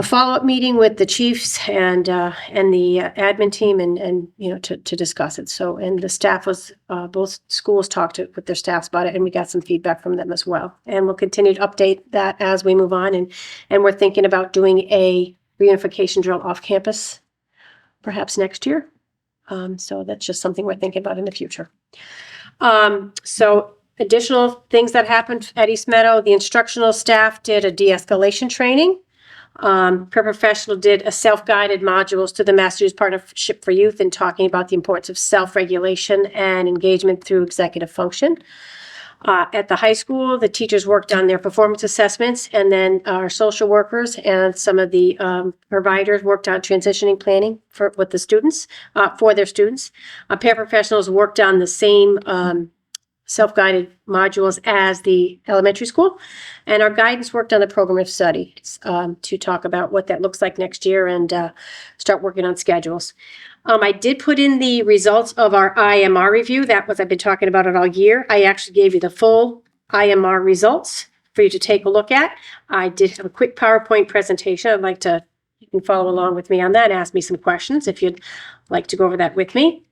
follow-up meeting with the chiefs and the admin team and you know, to discuss it. So, and the staff was, both schools talked with their staffs about it, and we got some feedback from them as well. And we'll continue to update that as we move on. And we're thinking about doing a reunification drill off campus perhaps next year. So that's just something we're thinking about in the future. So additional things that happened at East Meadow, the instructional staff did a de-escalation training. Paraprofessional did a self-guided modules to the Massachusetts Partnership for Youth and talking about the importance of self-regulation and engagement through executive function. At the high school, the teachers worked on their performance assessments, and then our social workers and some of the providers worked on transitioning planning with the students, for their students. Paraprofessionals worked on the same self-guided modules as the elementary school, and our guidance worked on the program of study to talk about what that looks like next year and start working on schedules. I did put in the results of our IMR review. That was, I've been talking about it all year. I actually gave you the full IMR results for you to take a look at. I did have a quick PowerPoint presentation. I'd like to, you can follow along with me on that and ask me some questions if you'd like to go over that with me.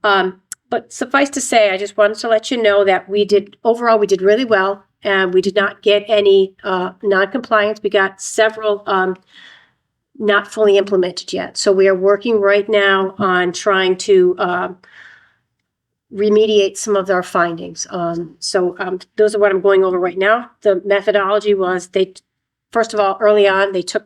But suffice to say, I just wanted to let you know that overall, we did really well. And we did not get any non-compliance. We got several not fully implemented yet. So we are working right now on trying to remediate some of our findings. Those are what I'm going over right now. The methodology was first of all, early on, they took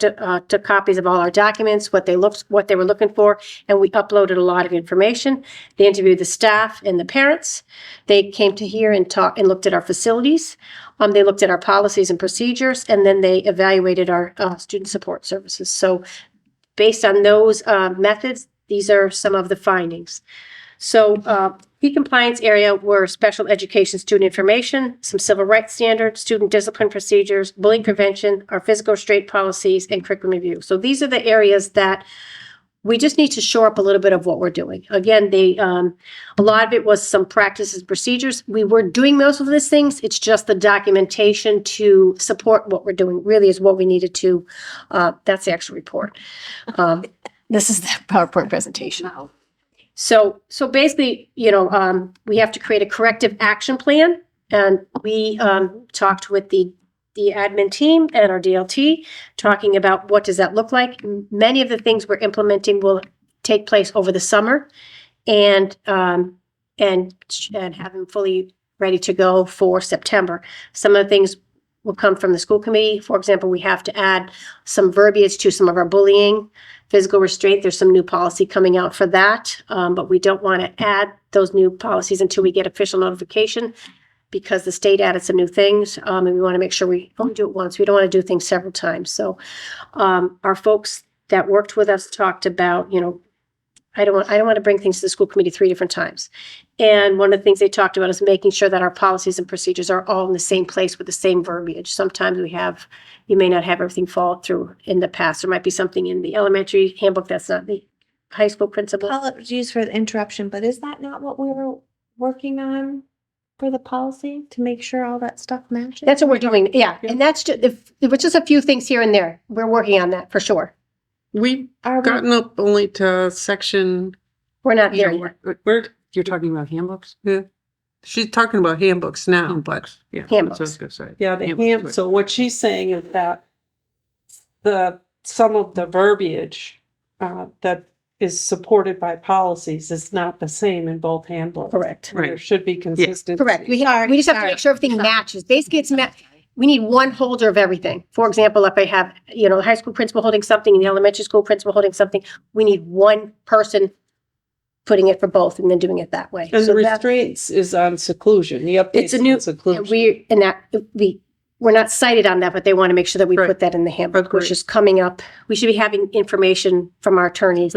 copies of all our documents, what they were looking for, and we uploaded a lot of information. They interviewed the staff and the parents. They came to here and looked at our facilities. They looked at our policies and procedures, and then they evaluated our student support services. So based on those methods, these are some of the findings. So key compliance area were special education student information, some civil rights standards, student discipline procedures, bullying prevention, our physical restraint policies, and curriculum review. So these are the areas that we just need to shore up a little bit of what we're doing. Again, a lot of it was some practices and procedures. We were doing most of these things. It's just the documentation to support what we're doing really is what we needed to. That's the actual report. This is the PowerPoint presentation. So basically, we have to create a corrective action plan, and we talked with the admin team and our DLT, talking about what does that look like. Many of the things we're implementing will take place over the summer, and have them fully ready to go for September. Some of the things will come from the school committee. For example, we have to add some verbiage to some of our bullying. Physical restraint, there's some new policy coming out for that, but we don't want to add those new policies until we get official notification because the state added some new things, and we want to make sure we only do it once. We don't want to do things several times. So our folks that worked with us talked about, I don't want to bring things to the school committee 3 different times. And one of the things they talked about is making sure that our policies and procedures are all in the same place with the same verbiage. Sometimes you may not have everything fall through in the past. There might be something in the elementary handbook that's not the high school principal. Apologies for the interruption, but is that not what we were working on for the policy to make sure all that stuff matches? That's what we're doing. Yeah. And that's just, there was just a few things here and there. We're working on that for sure. We've gotten up only to section. We're not there yet. Where? You're talking about handbooks? Yeah. She's talking about handbooks now, but Yeah. Handbooks. That's what I was gonna say. yeah, Handbooks. so what she's saying is that some of the verbiage that is supported by policies is not the same in both handbooks. Correct. There Right. should be consistency. Correct. We just have to make sure everything matches. Basically, we need one holder of everything. For example, if I have, the high school principal holding something and the elementary school principal holding something, we need one person putting it for both and then doing it that way. And the So that- restraints is on seclusion. The updates It's a new- on seclusion. we're not cited on that, but they want to make sure that we Right. put that in the handbook, which Agreed. is coming up. We should be having information from our attorneys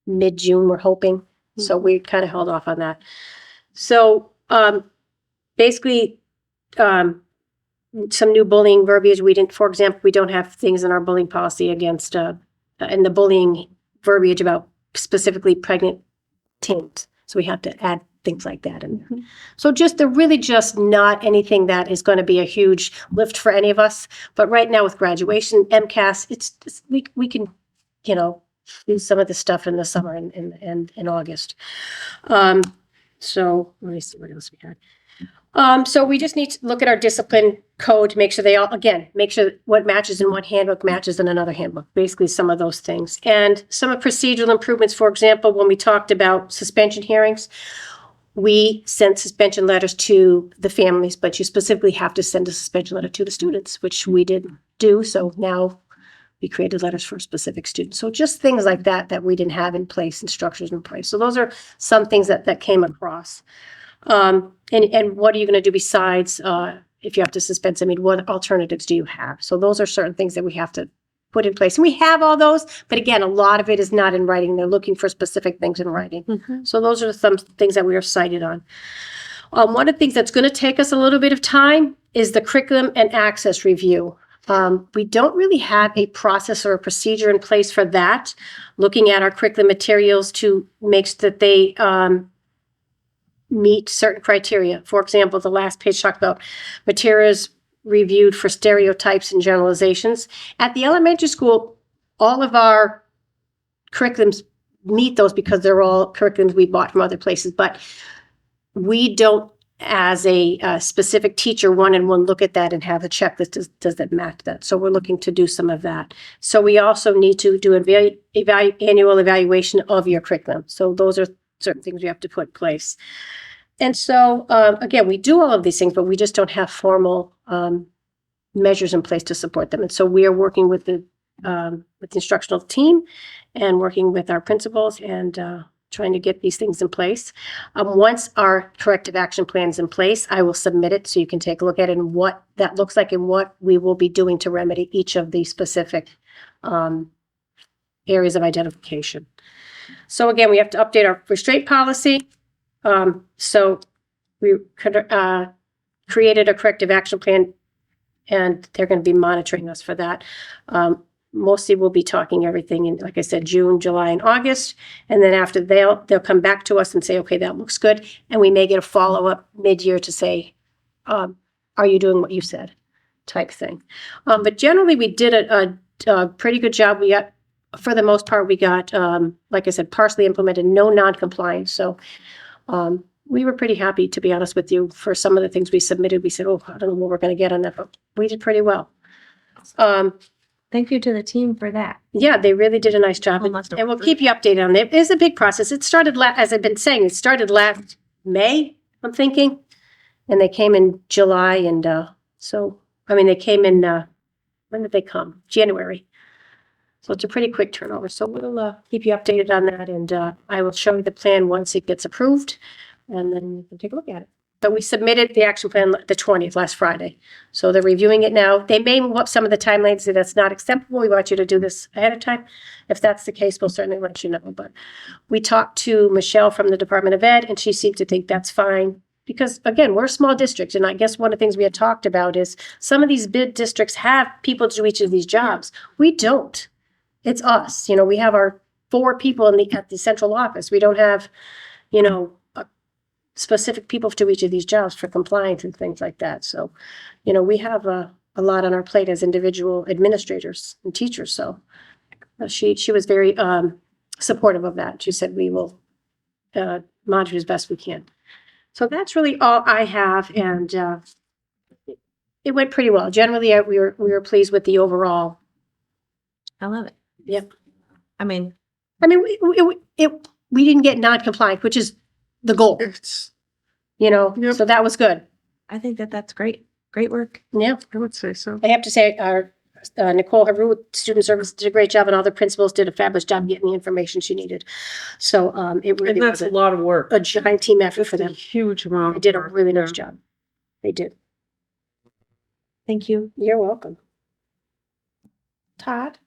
mid-June, we're hoping. So we kind of held off on that. So basically, some new bullying verbiage. For example, we don't have things in our bullying policy against, in the bullying verbiage about specifically pregnant teens. So we have to add things like that in there. So they're really just not anything that is going to be a huge lift for any of us. But right now with graduation, MCAS, we can, do some of this stuff in the summer and in August. So let me see what else we had. So we just need to look at our discipline code to make sure make sure what matches in one handbook matches in another handbook, basically some of those things. And some of procedural improvements, for example, when we talked about suspension hearings, we sent suspension letters to the families, but you specifically have to send a suspension letter to the students, which we did do. So now We created letters for specific students. So just things like that that we didn't have in place and structures in place. So those are some things that came across. And what are you going to do besides, if you have to suspend? I mean, what alternatives do you have? So those are certain things that we have to put in place. And we have all those, but again, a lot of it is not in writing. They're looking for specific things in writing. So those are some things that we are cited on. One of the things that's going to take us a little bit of time is the curriculum and access review. We don't really have a process or a procedure in place for that, looking at our curriculum materials to make sure that they meet certain criteria. For example, the last page talked about materials reviewed for stereotypes and generalizations. At the elementary school, all of our curriculums meet those because they're all curriculums we bought from other places, but we don't, as a specific teacher, one-on-one look at that and have a checklist. Does that match that? So we're looking to do some of that. So we also need to do an annual evaluation of your curriculum. So those are certain things we have to put in place. And so, again, we do all of these things, but we just don't have formal measures in place to support them. And so we are working with the instructional team and working with our principals and trying to get these things in place. Once our corrective action plan is in place, I will submit it so you can take a look at it and what that looks like and what we will be doing to remedy each of the specific areas of identification. So again, we have to update our restraint policy. So we created a corrective action plan, and they're going to be monitoring us for that. Mostly we'll be talking everything in, like I said, June, July, and August. And then after they'll come back to us and say, okay, that looks good. And we may get a follow-up mid-year to say, are you doing what you said, type thing. But generally we did a pretty good job. We got, for the most part, we got, like I said, partially implemented, no non-compliance. So we were pretty happy, to be honest with you, for some of the things we submitted. We said, oh, I don't know what we're going to get on that, but we did pretty well. Thank you to the team for that. Yeah, they really did a nice job, and we'll keep you updated on it. It is a big process. It started, as I've been saying, it started last May, I'm thinking, and they came in July, and they came in, when did they come? January. So it's a pretty quick turnover. So we'll keep you updated on that, and I will show you the plan once it gets approved, and then you can take a look at it. But we submitted the action plan the 20th, last Friday. So they're reviewing it now. They may move up some of the timelines if that's not acceptable. We want you to do this ahead of time. If that's the case, we'll certainly let you know. But we talked to Michelle from the Department of Ed, and she seemed to think that's fine. Because again, we're a small district, and I guess one of the things we had talked about is some of these big districts have people to do each of these jobs. We don't. It's us. We have our 4 people at the central office. We don't have, specific people to each of these jobs for compliance and things like that. So, we have a lot on our plate as individual administrators and teachers. So she was very supportive of that. She said we will monitor as best we can. So that's really all I have, and it went pretty well. Generally, we were pleased with the overall. I love it. Yep. I mean, we didn't get non-compliant, which is the goal. Yep. So that was good. I think that's great. Great work. Yeah. I would say so. I have to say, our Nicole Haru with Student Services did a great job, and all the principals did a fabulous job getting the information she needed. So it really And that's was a lot of work. a giant team effort for That's a them. huge amount. They of did a work, really nice yeah. job. They did. Thank you. You're welcome. Todd?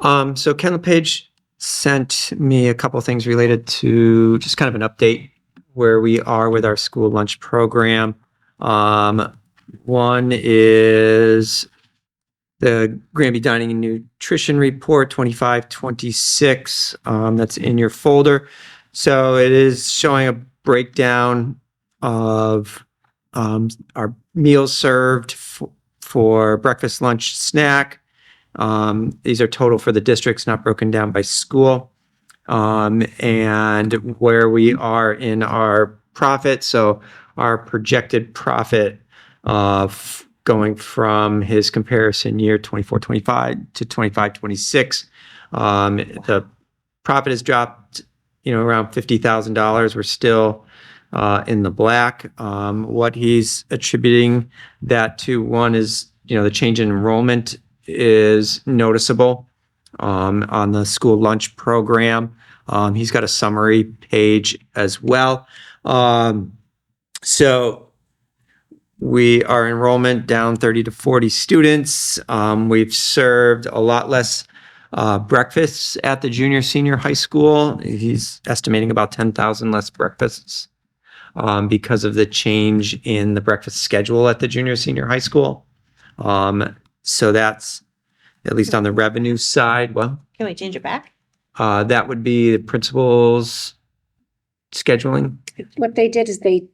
So Ken LePage sent me a couple things related to just kind of an update where we are with our school lunch program. One is the Granby Dining and Nutrition Report 25-26. That's in your folder. So it is showing a breakdown of our meals served for breakfast, lunch, snack. These are total for the districts, not broken down by school. And where we are in our profit. So our projected profit going from his comparison year 24-25 to 25-26. The profit has dropped, around $50,000. We're still in the black. What he's attributing that to, one is, the change in enrollment is noticeable. on the school lunch program. He's got a summary page as well. So our enrollment down 30 to 40 students. We've served a lot less breakfasts at the junior senior high school. He's estimating about 10,000 less breakfasts because of the change in the breakfast schedule at the junior senior high school. So that's at least on the revenue side. Well, Can we change it back? that would be the principal's scheduling. What they did is they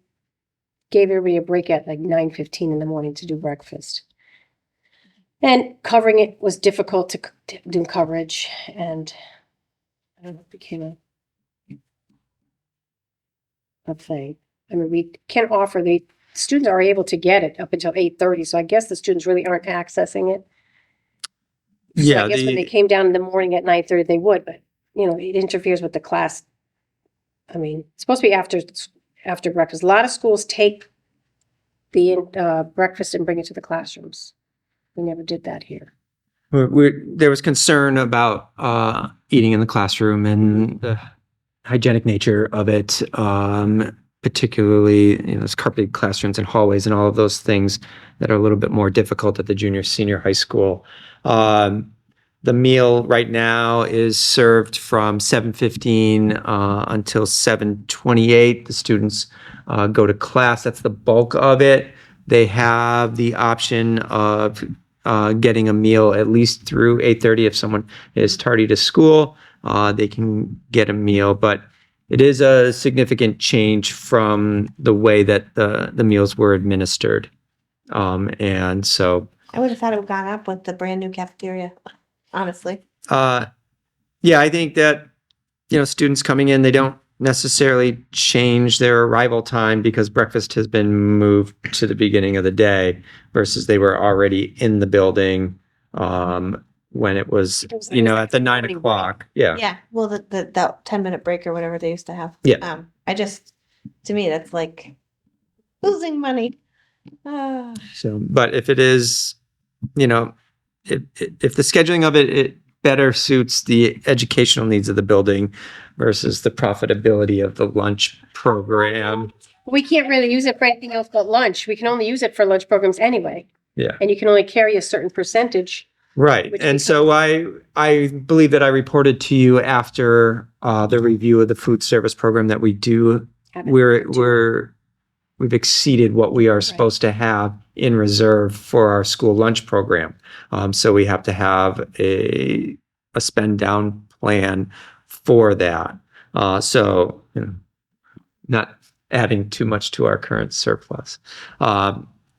gave everybody a break at like 9:15 in the morning to do breakfast. And covering it was difficult to do coverage, and I don't know, it became a thing. I mean, we can't offer, students are able to get it up until 8:30, so I guess the students really aren't accessing it. So Yeah, I guess when they came down in the morning at 9:30, they would, but, you know, it interferes with the class. I mean, it's supposed to be after breakfast. A lot of schools take the breakfast and bring it to the classrooms. We never did that here. there was concern about eating in the classroom and the hygienic nature of it, particularly, there's carpeted classrooms and hallways and all of those things that are a little bit more difficult at the junior senior high school. The meal right now is served from 7:15 until 7:28. The students go to class. That's the bulk of it. They have the option of getting a meal at least through 8:30. If someone is tardy to school, they can get a meal. But it is a significant change from the way that the meals were administered. And so I would have thought it would have gone up with the brand new cafeteria, honestly. yeah, I think that, students coming in, they don't necessarily change their arrival time because breakfast has been moved to the beginning of the day versus they were already in the building when it was, at the 9 o'clock. Yeah. Yeah, well, that 10-minute break or whatever they used to have. Yeah. To me, that's like losing money. So, but if it is, if the scheduling of it better suits the educational needs of the building versus the profitability of the lunch program. We can't really use it for anything else but lunch. We can only use it for lunch programs anyway. Yeah. And you can only carry a certain percentage. Right. Which And we so I believe that I reported to you after the review of the food service program that we do. Have it. We've exceeded what we are supposed to have in reserve for our school lunch program. So we have to have a spend down plan for that. So, not adding too much to our current surplus.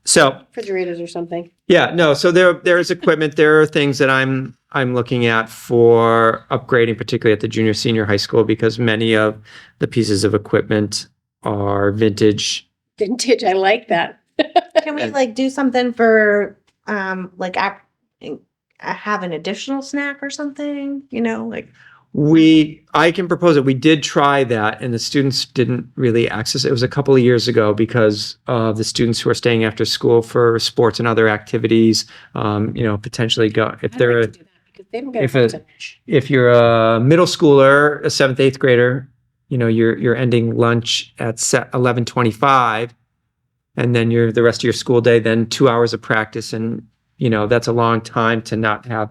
So Refrigerators or something. yeah, no. So there is equipment. There are things that I'm looking at for upgrading, particularly at the junior senior high school, because many of the pieces of equipment are vintage. Vintage, I like that. Can we do something for have an additional snack or something? I can propose it. We did try that, and the students didn't really access it. It was a couple of years ago because of the students who are staying after school for sports and other activities. Potentially go if I'd they're like to do that because they don't get if a a- percentage. if you're a middle schooler, a 7th, 8th grader, you're ending lunch at 11:25, and then the rest of your school day, then 2 hours of practice, and that's a long time to not have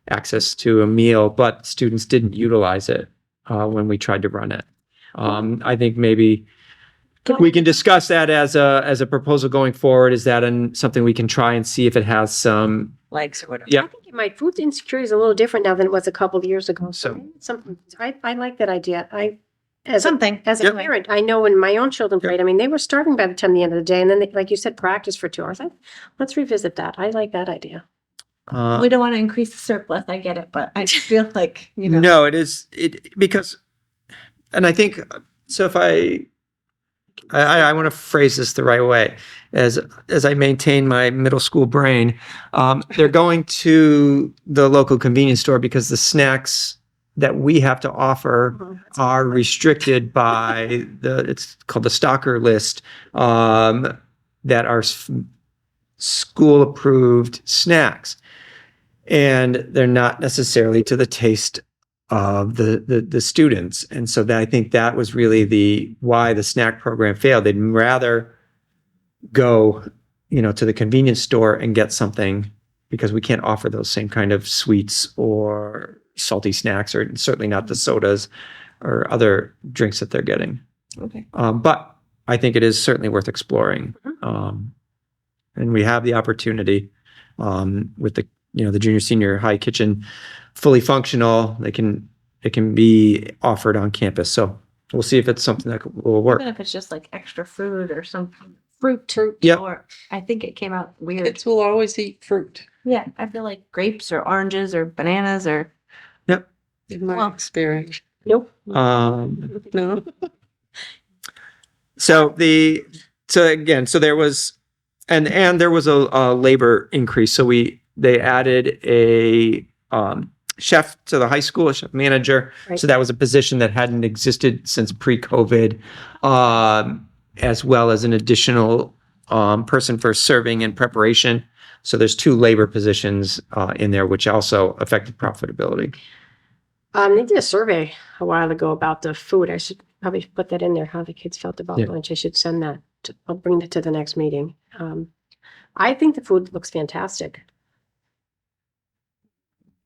access to a meal. But students didn't utilize it when we tried to run it. I think maybe we can discuss that as a proposal going forward. Is that something we can try and see if it has some Legs or whatever. Yeah. I think my food insecurity is a little different now than it was a couple of years ago. So- So maybe it's something, I like that idea. As Something. a Yep. parent, I know when my own children Yep. played, I mean, they were starving by the time the end of the day. And then, like you said, practice for 2 hours. Let's revisit that. I like that idea. We don't want to increase the surplus. I get it, but I just feel like, No, because, and I think, so if I want to phrase this the right way, as I maintain my middle school brain, they're going to the local convenience store because the snacks that we have to offer are restricted by it's called the stalker list, that are school approved snacks. and they're not necessarily to the taste of the students. And so that, I think that was really why the snack program failed. They'd rather go, to the convenience store and get something, because we can't offer those same kind of sweets or salty snacks, or certainly not the sodas or other drinks that they're getting. Okay. But I think it is certainly worth exploring. And we have the opportunity with the junior senior high kitchen fully functional. It can be offered on campus. So we'll see if it's something that will work. Even if it's just like extra fruit or some fruit. Yep. Or I think it came out weird. Kids will always eat fruit, Yeah, I feel like grapes or oranges or bananas or. in my Well- experience. Nope. No. So there was, and there was a labor increase. So they added a chef to the high school, a chef manager. Right. So that was a position that hadn't existed since pre-COVID, as well as an additional person for serving and preparation. So there's 2 labor positions in there, which also affected profitability. They did a survey a while ago about the food. I should probably put that in there, how the kids felt about Yeah. lunch. I should send that. I'll bring that to the next meeting. I think the food looks fantastic.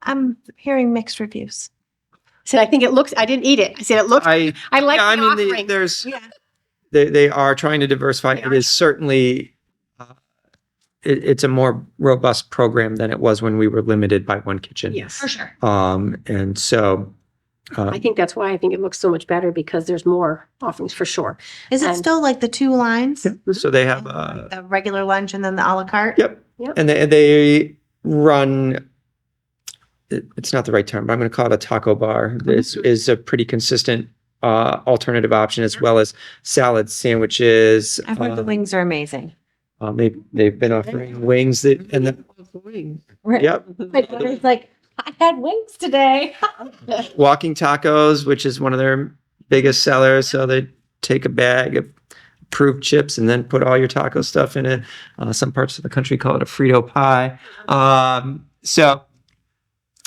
I'm hearing mixed reviews. I said, I think it looks, I didn't eat it. I said, it looks, I like Yeah, the offering. there's Yeah. they are trying to diversify. They It are. is certainly it's a more robust program than it was when we were limited by one kitchen. Yes. sure. And so I think that's why I think it looks so much better, because there's more offerings for sure. Is it And- still like the 2 lines? so they have Like the regular lunch and then the a la carte? yep. Yep. And they run. It's not the right term, but I'm going to call it a taco bar. This is a pretty consistent alternative option, as well as salads, sandwiches. I've heard the wings are amazing. They've been offering wings that and yep, My daughter's like, I had wings today. walking tacos, which is one of their biggest sellers. So they take a bag of approved chips and then put all your taco stuff in it. Some parts of the country call it a Frito pie. So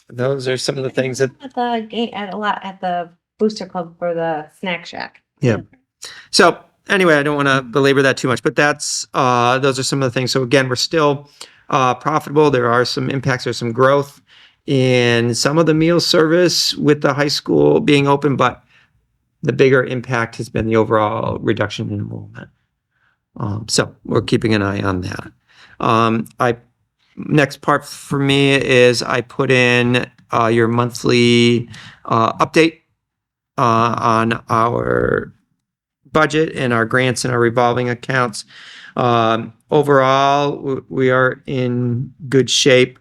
those are some of the things that. At the gate at the Booster Club for the snack shack. Yeah. So anyway, I don't want to belabor that too much, but those are some of the things. So again, we're still profitable. There are some impacts. There's some growth in some of the meal service with the high school being open, but the bigger impact has been the overall reduction in enrollment. So we're keeping an eye on that. Next part for me is I put in your monthly update on our budget and our grants and our revolving accounts. Overall, we are in good shape.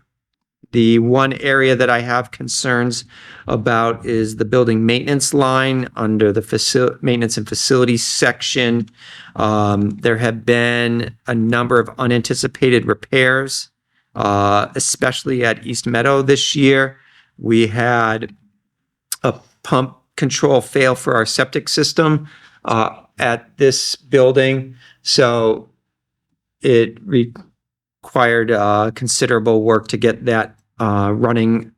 The one area that I have concerns about is the building maintenance line under the maintenance and facilities section. There have been a number of unanticipated repairs, especially at East Meadow this year. We had a pump control fail for our septic system at this building. So it required considerable work to get that running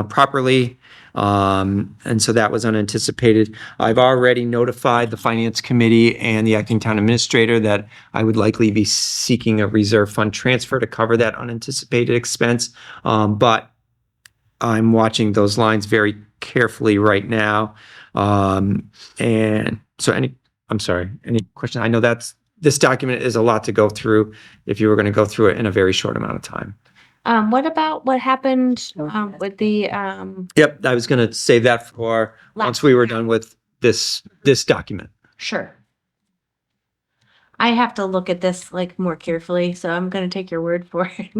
properly. And so that was unanticipated. I've already notified the finance committee and the acting town administrator that I would likely be seeking a reserve fund transfer to cover that unanticipated expense. But I'm watching those lines very carefully right now. And so any question? I know this document is a lot to go through if you were going to go through it in a very short amount of time. What about what happened with the Yep, I was going to save that for once we were done with this document. Sure. I have to look at this like more carefully, so I'm going to take your word for it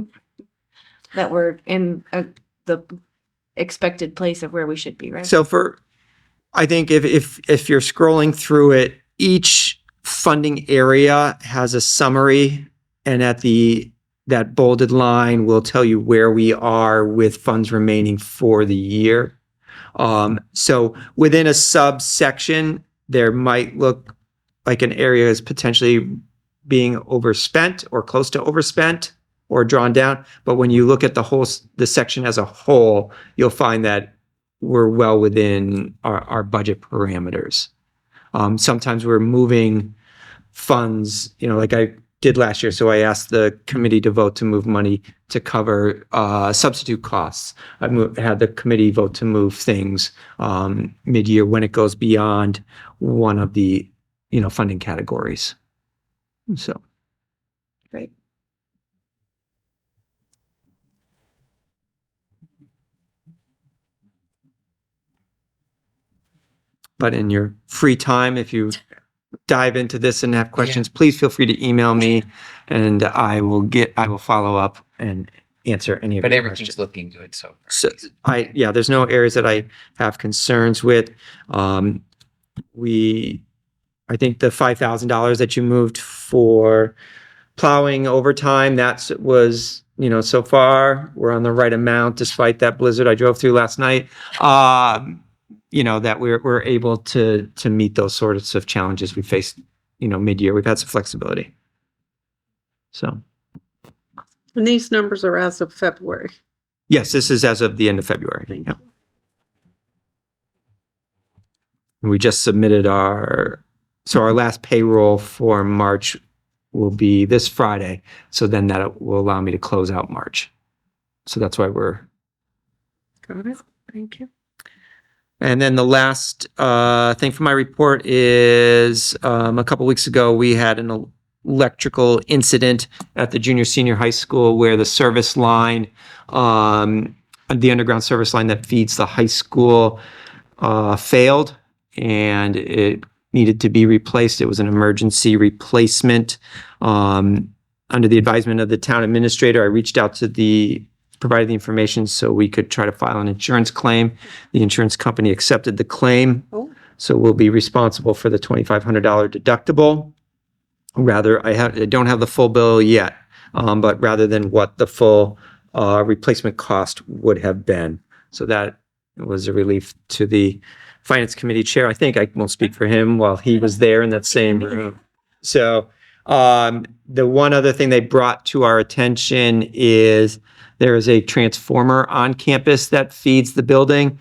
that we're in the expected place of where we should be, right? So I think if you're scrolling through it, each funding area has a summary, and at that bolded line will tell you where we are with funds remaining for the year. So within a subsection, there might look like an area is potentially being overspent or close to overspent. or drawn down. But when you look at the section as a whole, you'll find that we're well within our budget parameters. Sometimes we're moving funds, like I did last year. So I asked the committee to vote to move money to cover substitute costs. Had the committee vote to move things mid-year when it goes beyond one of the, funding categories. So. Great. But in your free time, if you dive into this and have questions, please feel free to email me and I will follow up and answer any of But your everything's questions. looking good so far. So there's no areas that I have concerns with. I think the $5,000 that you moved for plowing overtime, that was, so far we're on the right amount despite that blizzard I drove through last night. That we're able to meet those sorts of challenges we faced, mid-year. We've had some flexibility. So. And these numbers are as of February. Yes, this is as of the end of February. Yeah. We just submitted our last payroll for March will be this Friday. So then that will allow me to close out March. So that's why we're. Got it. Thank you. And then the last thing for my report is a couple weeks ago, we had an electrical incident at the junior senior high school where the service line, the underground service line that feeds the high school failed and it needed to be replaced. It was an emergency replacement. Under the advisement of the town administrator, I reached out to provided the information so we could try to file an insurance claim. The insurance company accepted the claim. Oh. So we'll be responsible for the $2,500 deductible. I don't have the full bill yet, but rather than what the full replacement cost would have been. So that was a relief to the finance committee chair. I think I won't speak for him while he was there in that same room. So the one other thing they brought to our attention is there is a transformer on campus that feeds the building.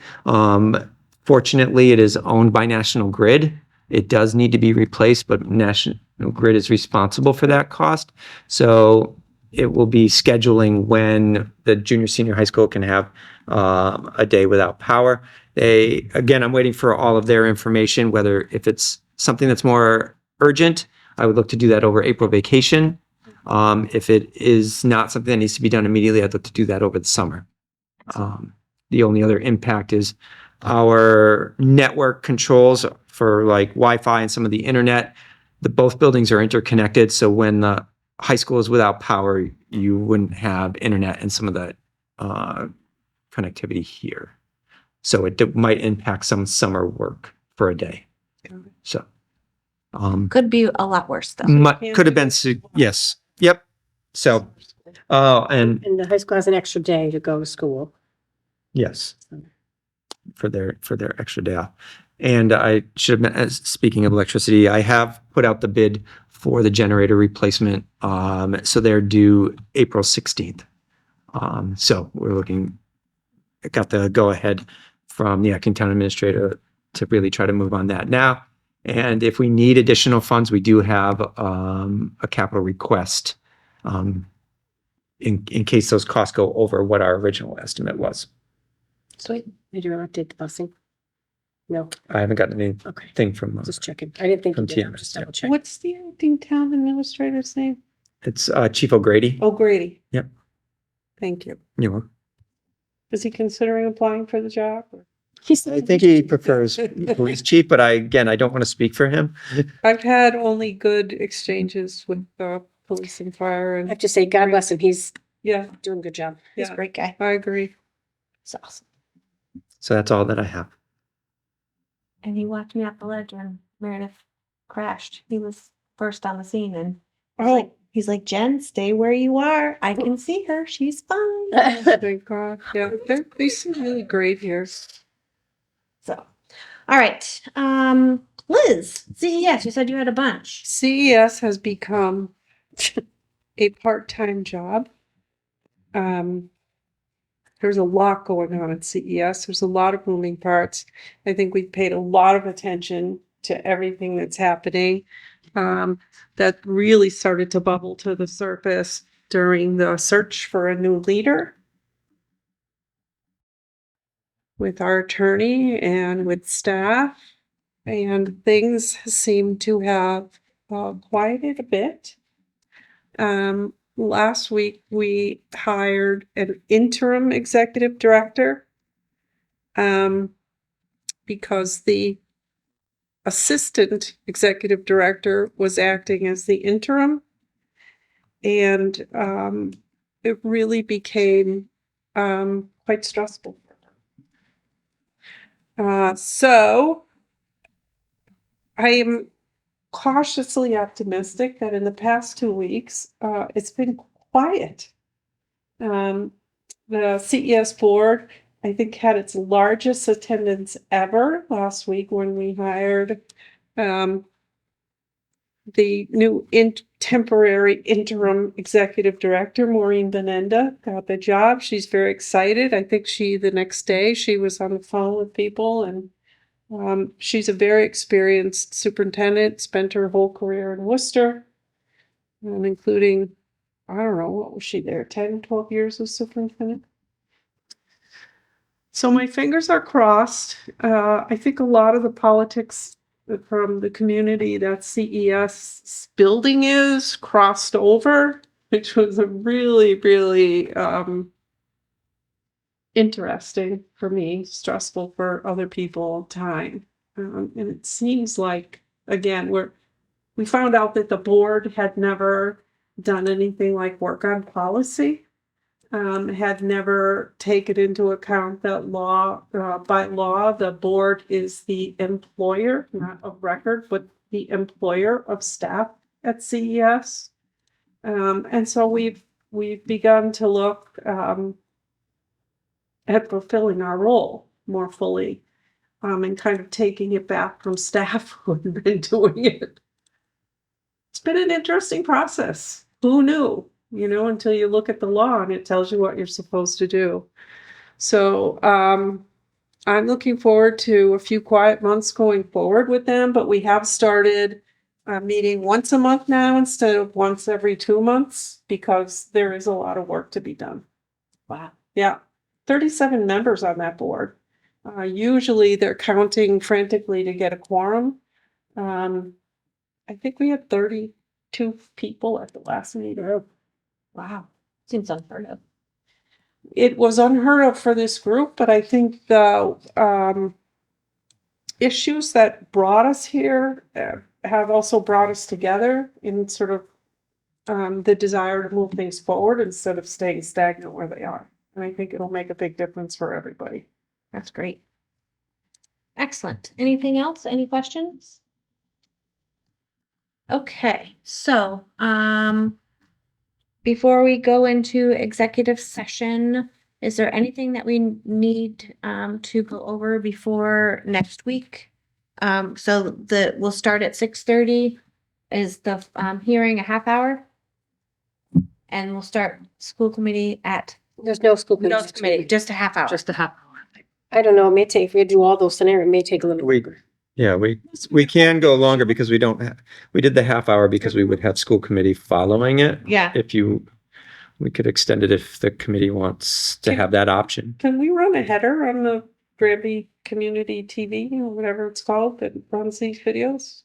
Fortunately, it is owned by National Grid. It does need to be replaced, but National Grid is responsible for that cost. So it will be scheduling when the junior senior high school can have a day without power. I'm waiting for all of their information, if it's something that's more urgent, I would look to do that over April vacation. If it is not something that needs to be done immediately, I'd look to do that over the summer. The only other impact is our network controls for like Wi-Fi and some of the internet. Both buildings are interconnected, so when the high school is without power, you wouldn't have internet and some of the connectivity here. So it might impact some summer work for a day. So. Could be a lot worse though. Could have been, yes. Yep. So, and And the high school has an extra day to go to school. yes, for their extra day off. And I should have been, speaking of electricity, I have put out the bid for the generator replacement. So they're due April 16th. So we're got the go ahead from the acting town administrator to really try to move on that now. And if we need additional funds, we do have a capital request in case those costs go over what our original estimate was. Sweet. Did you update the busing? No. I haven't gotten Okay. anything from Just checking. I didn't think you From did. TMS, Just yeah. double check. What's the acting town administrator's name? it's Chief O'Grady. Oh, Grady. Yep. Thank you. You know, Is he considering applying for the job? I think he prefers police chief, but I don't want to speak for him. I've had only good exchanges with police and fire I and have to say, God bless him. He's yeah, doing a good job. He's a yeah, great guy. I agree. It's awesome. So that's all that I have. And he walked me up the ledge when Meredith crashed. He was first on the scene and he's like, Jen, stay where you are. I can see her. She's fine. Thank God. Yeah, they seem really great here. So, all right. Liz, CES, you said you had a bunch. CES has become a part-time job. There's a lot going on at CES. There's a lot of moving parts. I think we've paid a lot of attention to everything that's happening. That really started to bubble to the surface during the search for a new leader with our attorney and with staff. And things seem to have quieted a bit. Last week, we hired an interim executive director because the assistant executive director was acting as the interim. And it really became quite stressful. So I am cautiously optimistic that in the past 2 weeks, it's been quiet. The CES board, I think, had its largest attendance ever last week when we hired the new temporary interim executive director, Maureen Benenda, got the job. She's very excited. I think the next day she was on the phone with people, and she's a very experienced superintendent, spent her whole career in Worcester, including, I don't know, what was she there, 10, 12 years as superintendent? So my fingers are crossed. I think a lot of the politics from the community that CES building is crossed over, which was a really, really interesting for me, stressful for other people time. And it seems like, again, we found out that the board had never done anything like work on policy, had never taken into account that by law, the board is the employer, not of record, but the employer of staff at CES. And so we've begun to look at fulfilling our role more fully, and kind of taking it back from staff who had been doing it. It's been an interesting process. Who knew? Until you look at the law and it tells you what you're supposed to do. So I'm looking forward to a few quiet months going forward with them, but we have started meeting once a month now instead of once every 2 months because there is a lot of work to be done. Wow. Yeah, 37 members on that board. Usually they're counting frantically to get a quorum. I think we had 32 people at the last meeting. Wow. Seems unheard of. It was unheard of for this group, but I think the issues that brought us here have also brought us together in sort of the desire to move things forward instead of staying stagnant where they are. And I think it'll make a big difference for everybody. That's great. Excellent. Anything else? Any questions? Okay, so before we go into executive session, is there anything that we need to go over before next week? So we'll start at 6:30. Is the hearing a half hour? And we'll start school committee at There's no school no committee. committee, just a half hour. Just a half hour. I don't know, it may take, if we do all those scenarios, it may take a little We- longer. Yeah, we can go longer because we did the half hour because we would have school committee following it. Yeah. We could extend it if the committee wants to have that option. Can we run a header on the Granby Community TV or whatever it's called that runs these videos?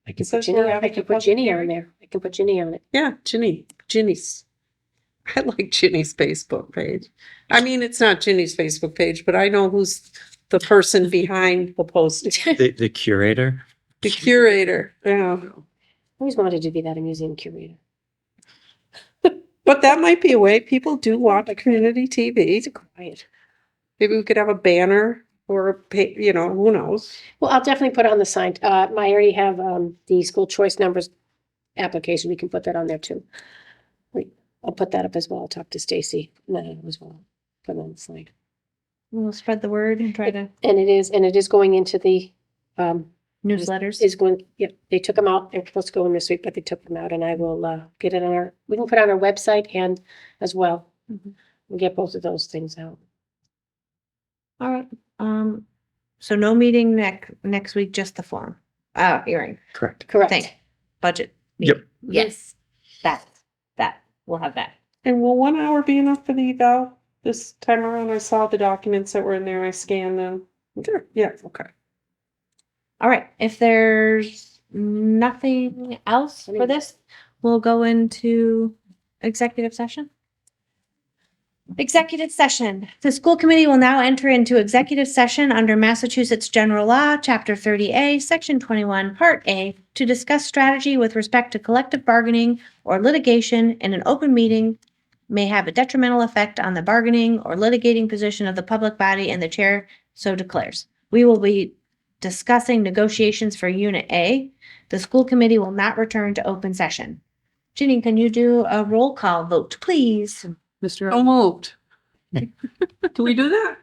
I can Says put we're Ginny, I having can a put public Ginny on hearing. there. I can put Ginny on it. Yeah, Ginny's. I like Ginny's Facebook page. I mean, it's not Ginny's Facebook page, but I know who's the person behind the posting. The curator. The curator, yeah. I always wanted to be that museum curator. But that might be a way. People do watch community TV. It's quiet. Maybe we could have a banner or who knows? Well, I'll definitely put it on the sign. I already have the school choice numbers application. We can put that on there too. I'll put that up as well. I'll talk to Stacy as well. Put it on the slide. We'll spread the word and try to And it is going into the newsletters. is going, yeah, they took them out. They're supposed to go in this week, but they took them out, and I will get it on we can put it on our website and as well. and get both of those things out. All right, so no meeting next week, just the forum, hearing, Correct. Correct. thank, budget. Yep. meeting. Yes, that, we'll have that. And will 1 hour be enough for the eval this time around? I saw the documents that were in there. I scanned them. Sure. Yeah, okay. All right, if there's nothing else for this, we'll go into executive session. Executive session. The school committee will now enter into executive session under Massachusetts General Law, Chapter 30A, Section 21, Part A, to discuss strategy with respect to collective bargaining or litigation in an open meeting may have a detrimental effect on the bargaining or litigating position of the public body, and the chair so declares. We will be discussing negotiations for Unit A. The school committee will not return to open session. Ginny, can you do a roll call vote, please? Mr. So moved. Can we do that?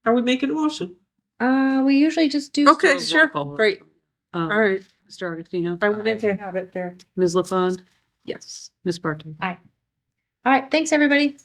Are we making a motion? We usually just do. Okay, roll sure. call. Great. All All right. Mr. Augustino. I wanted to have it there. Ms. LaFond. Yes. Ms. Barton. All right, thanks, everybody.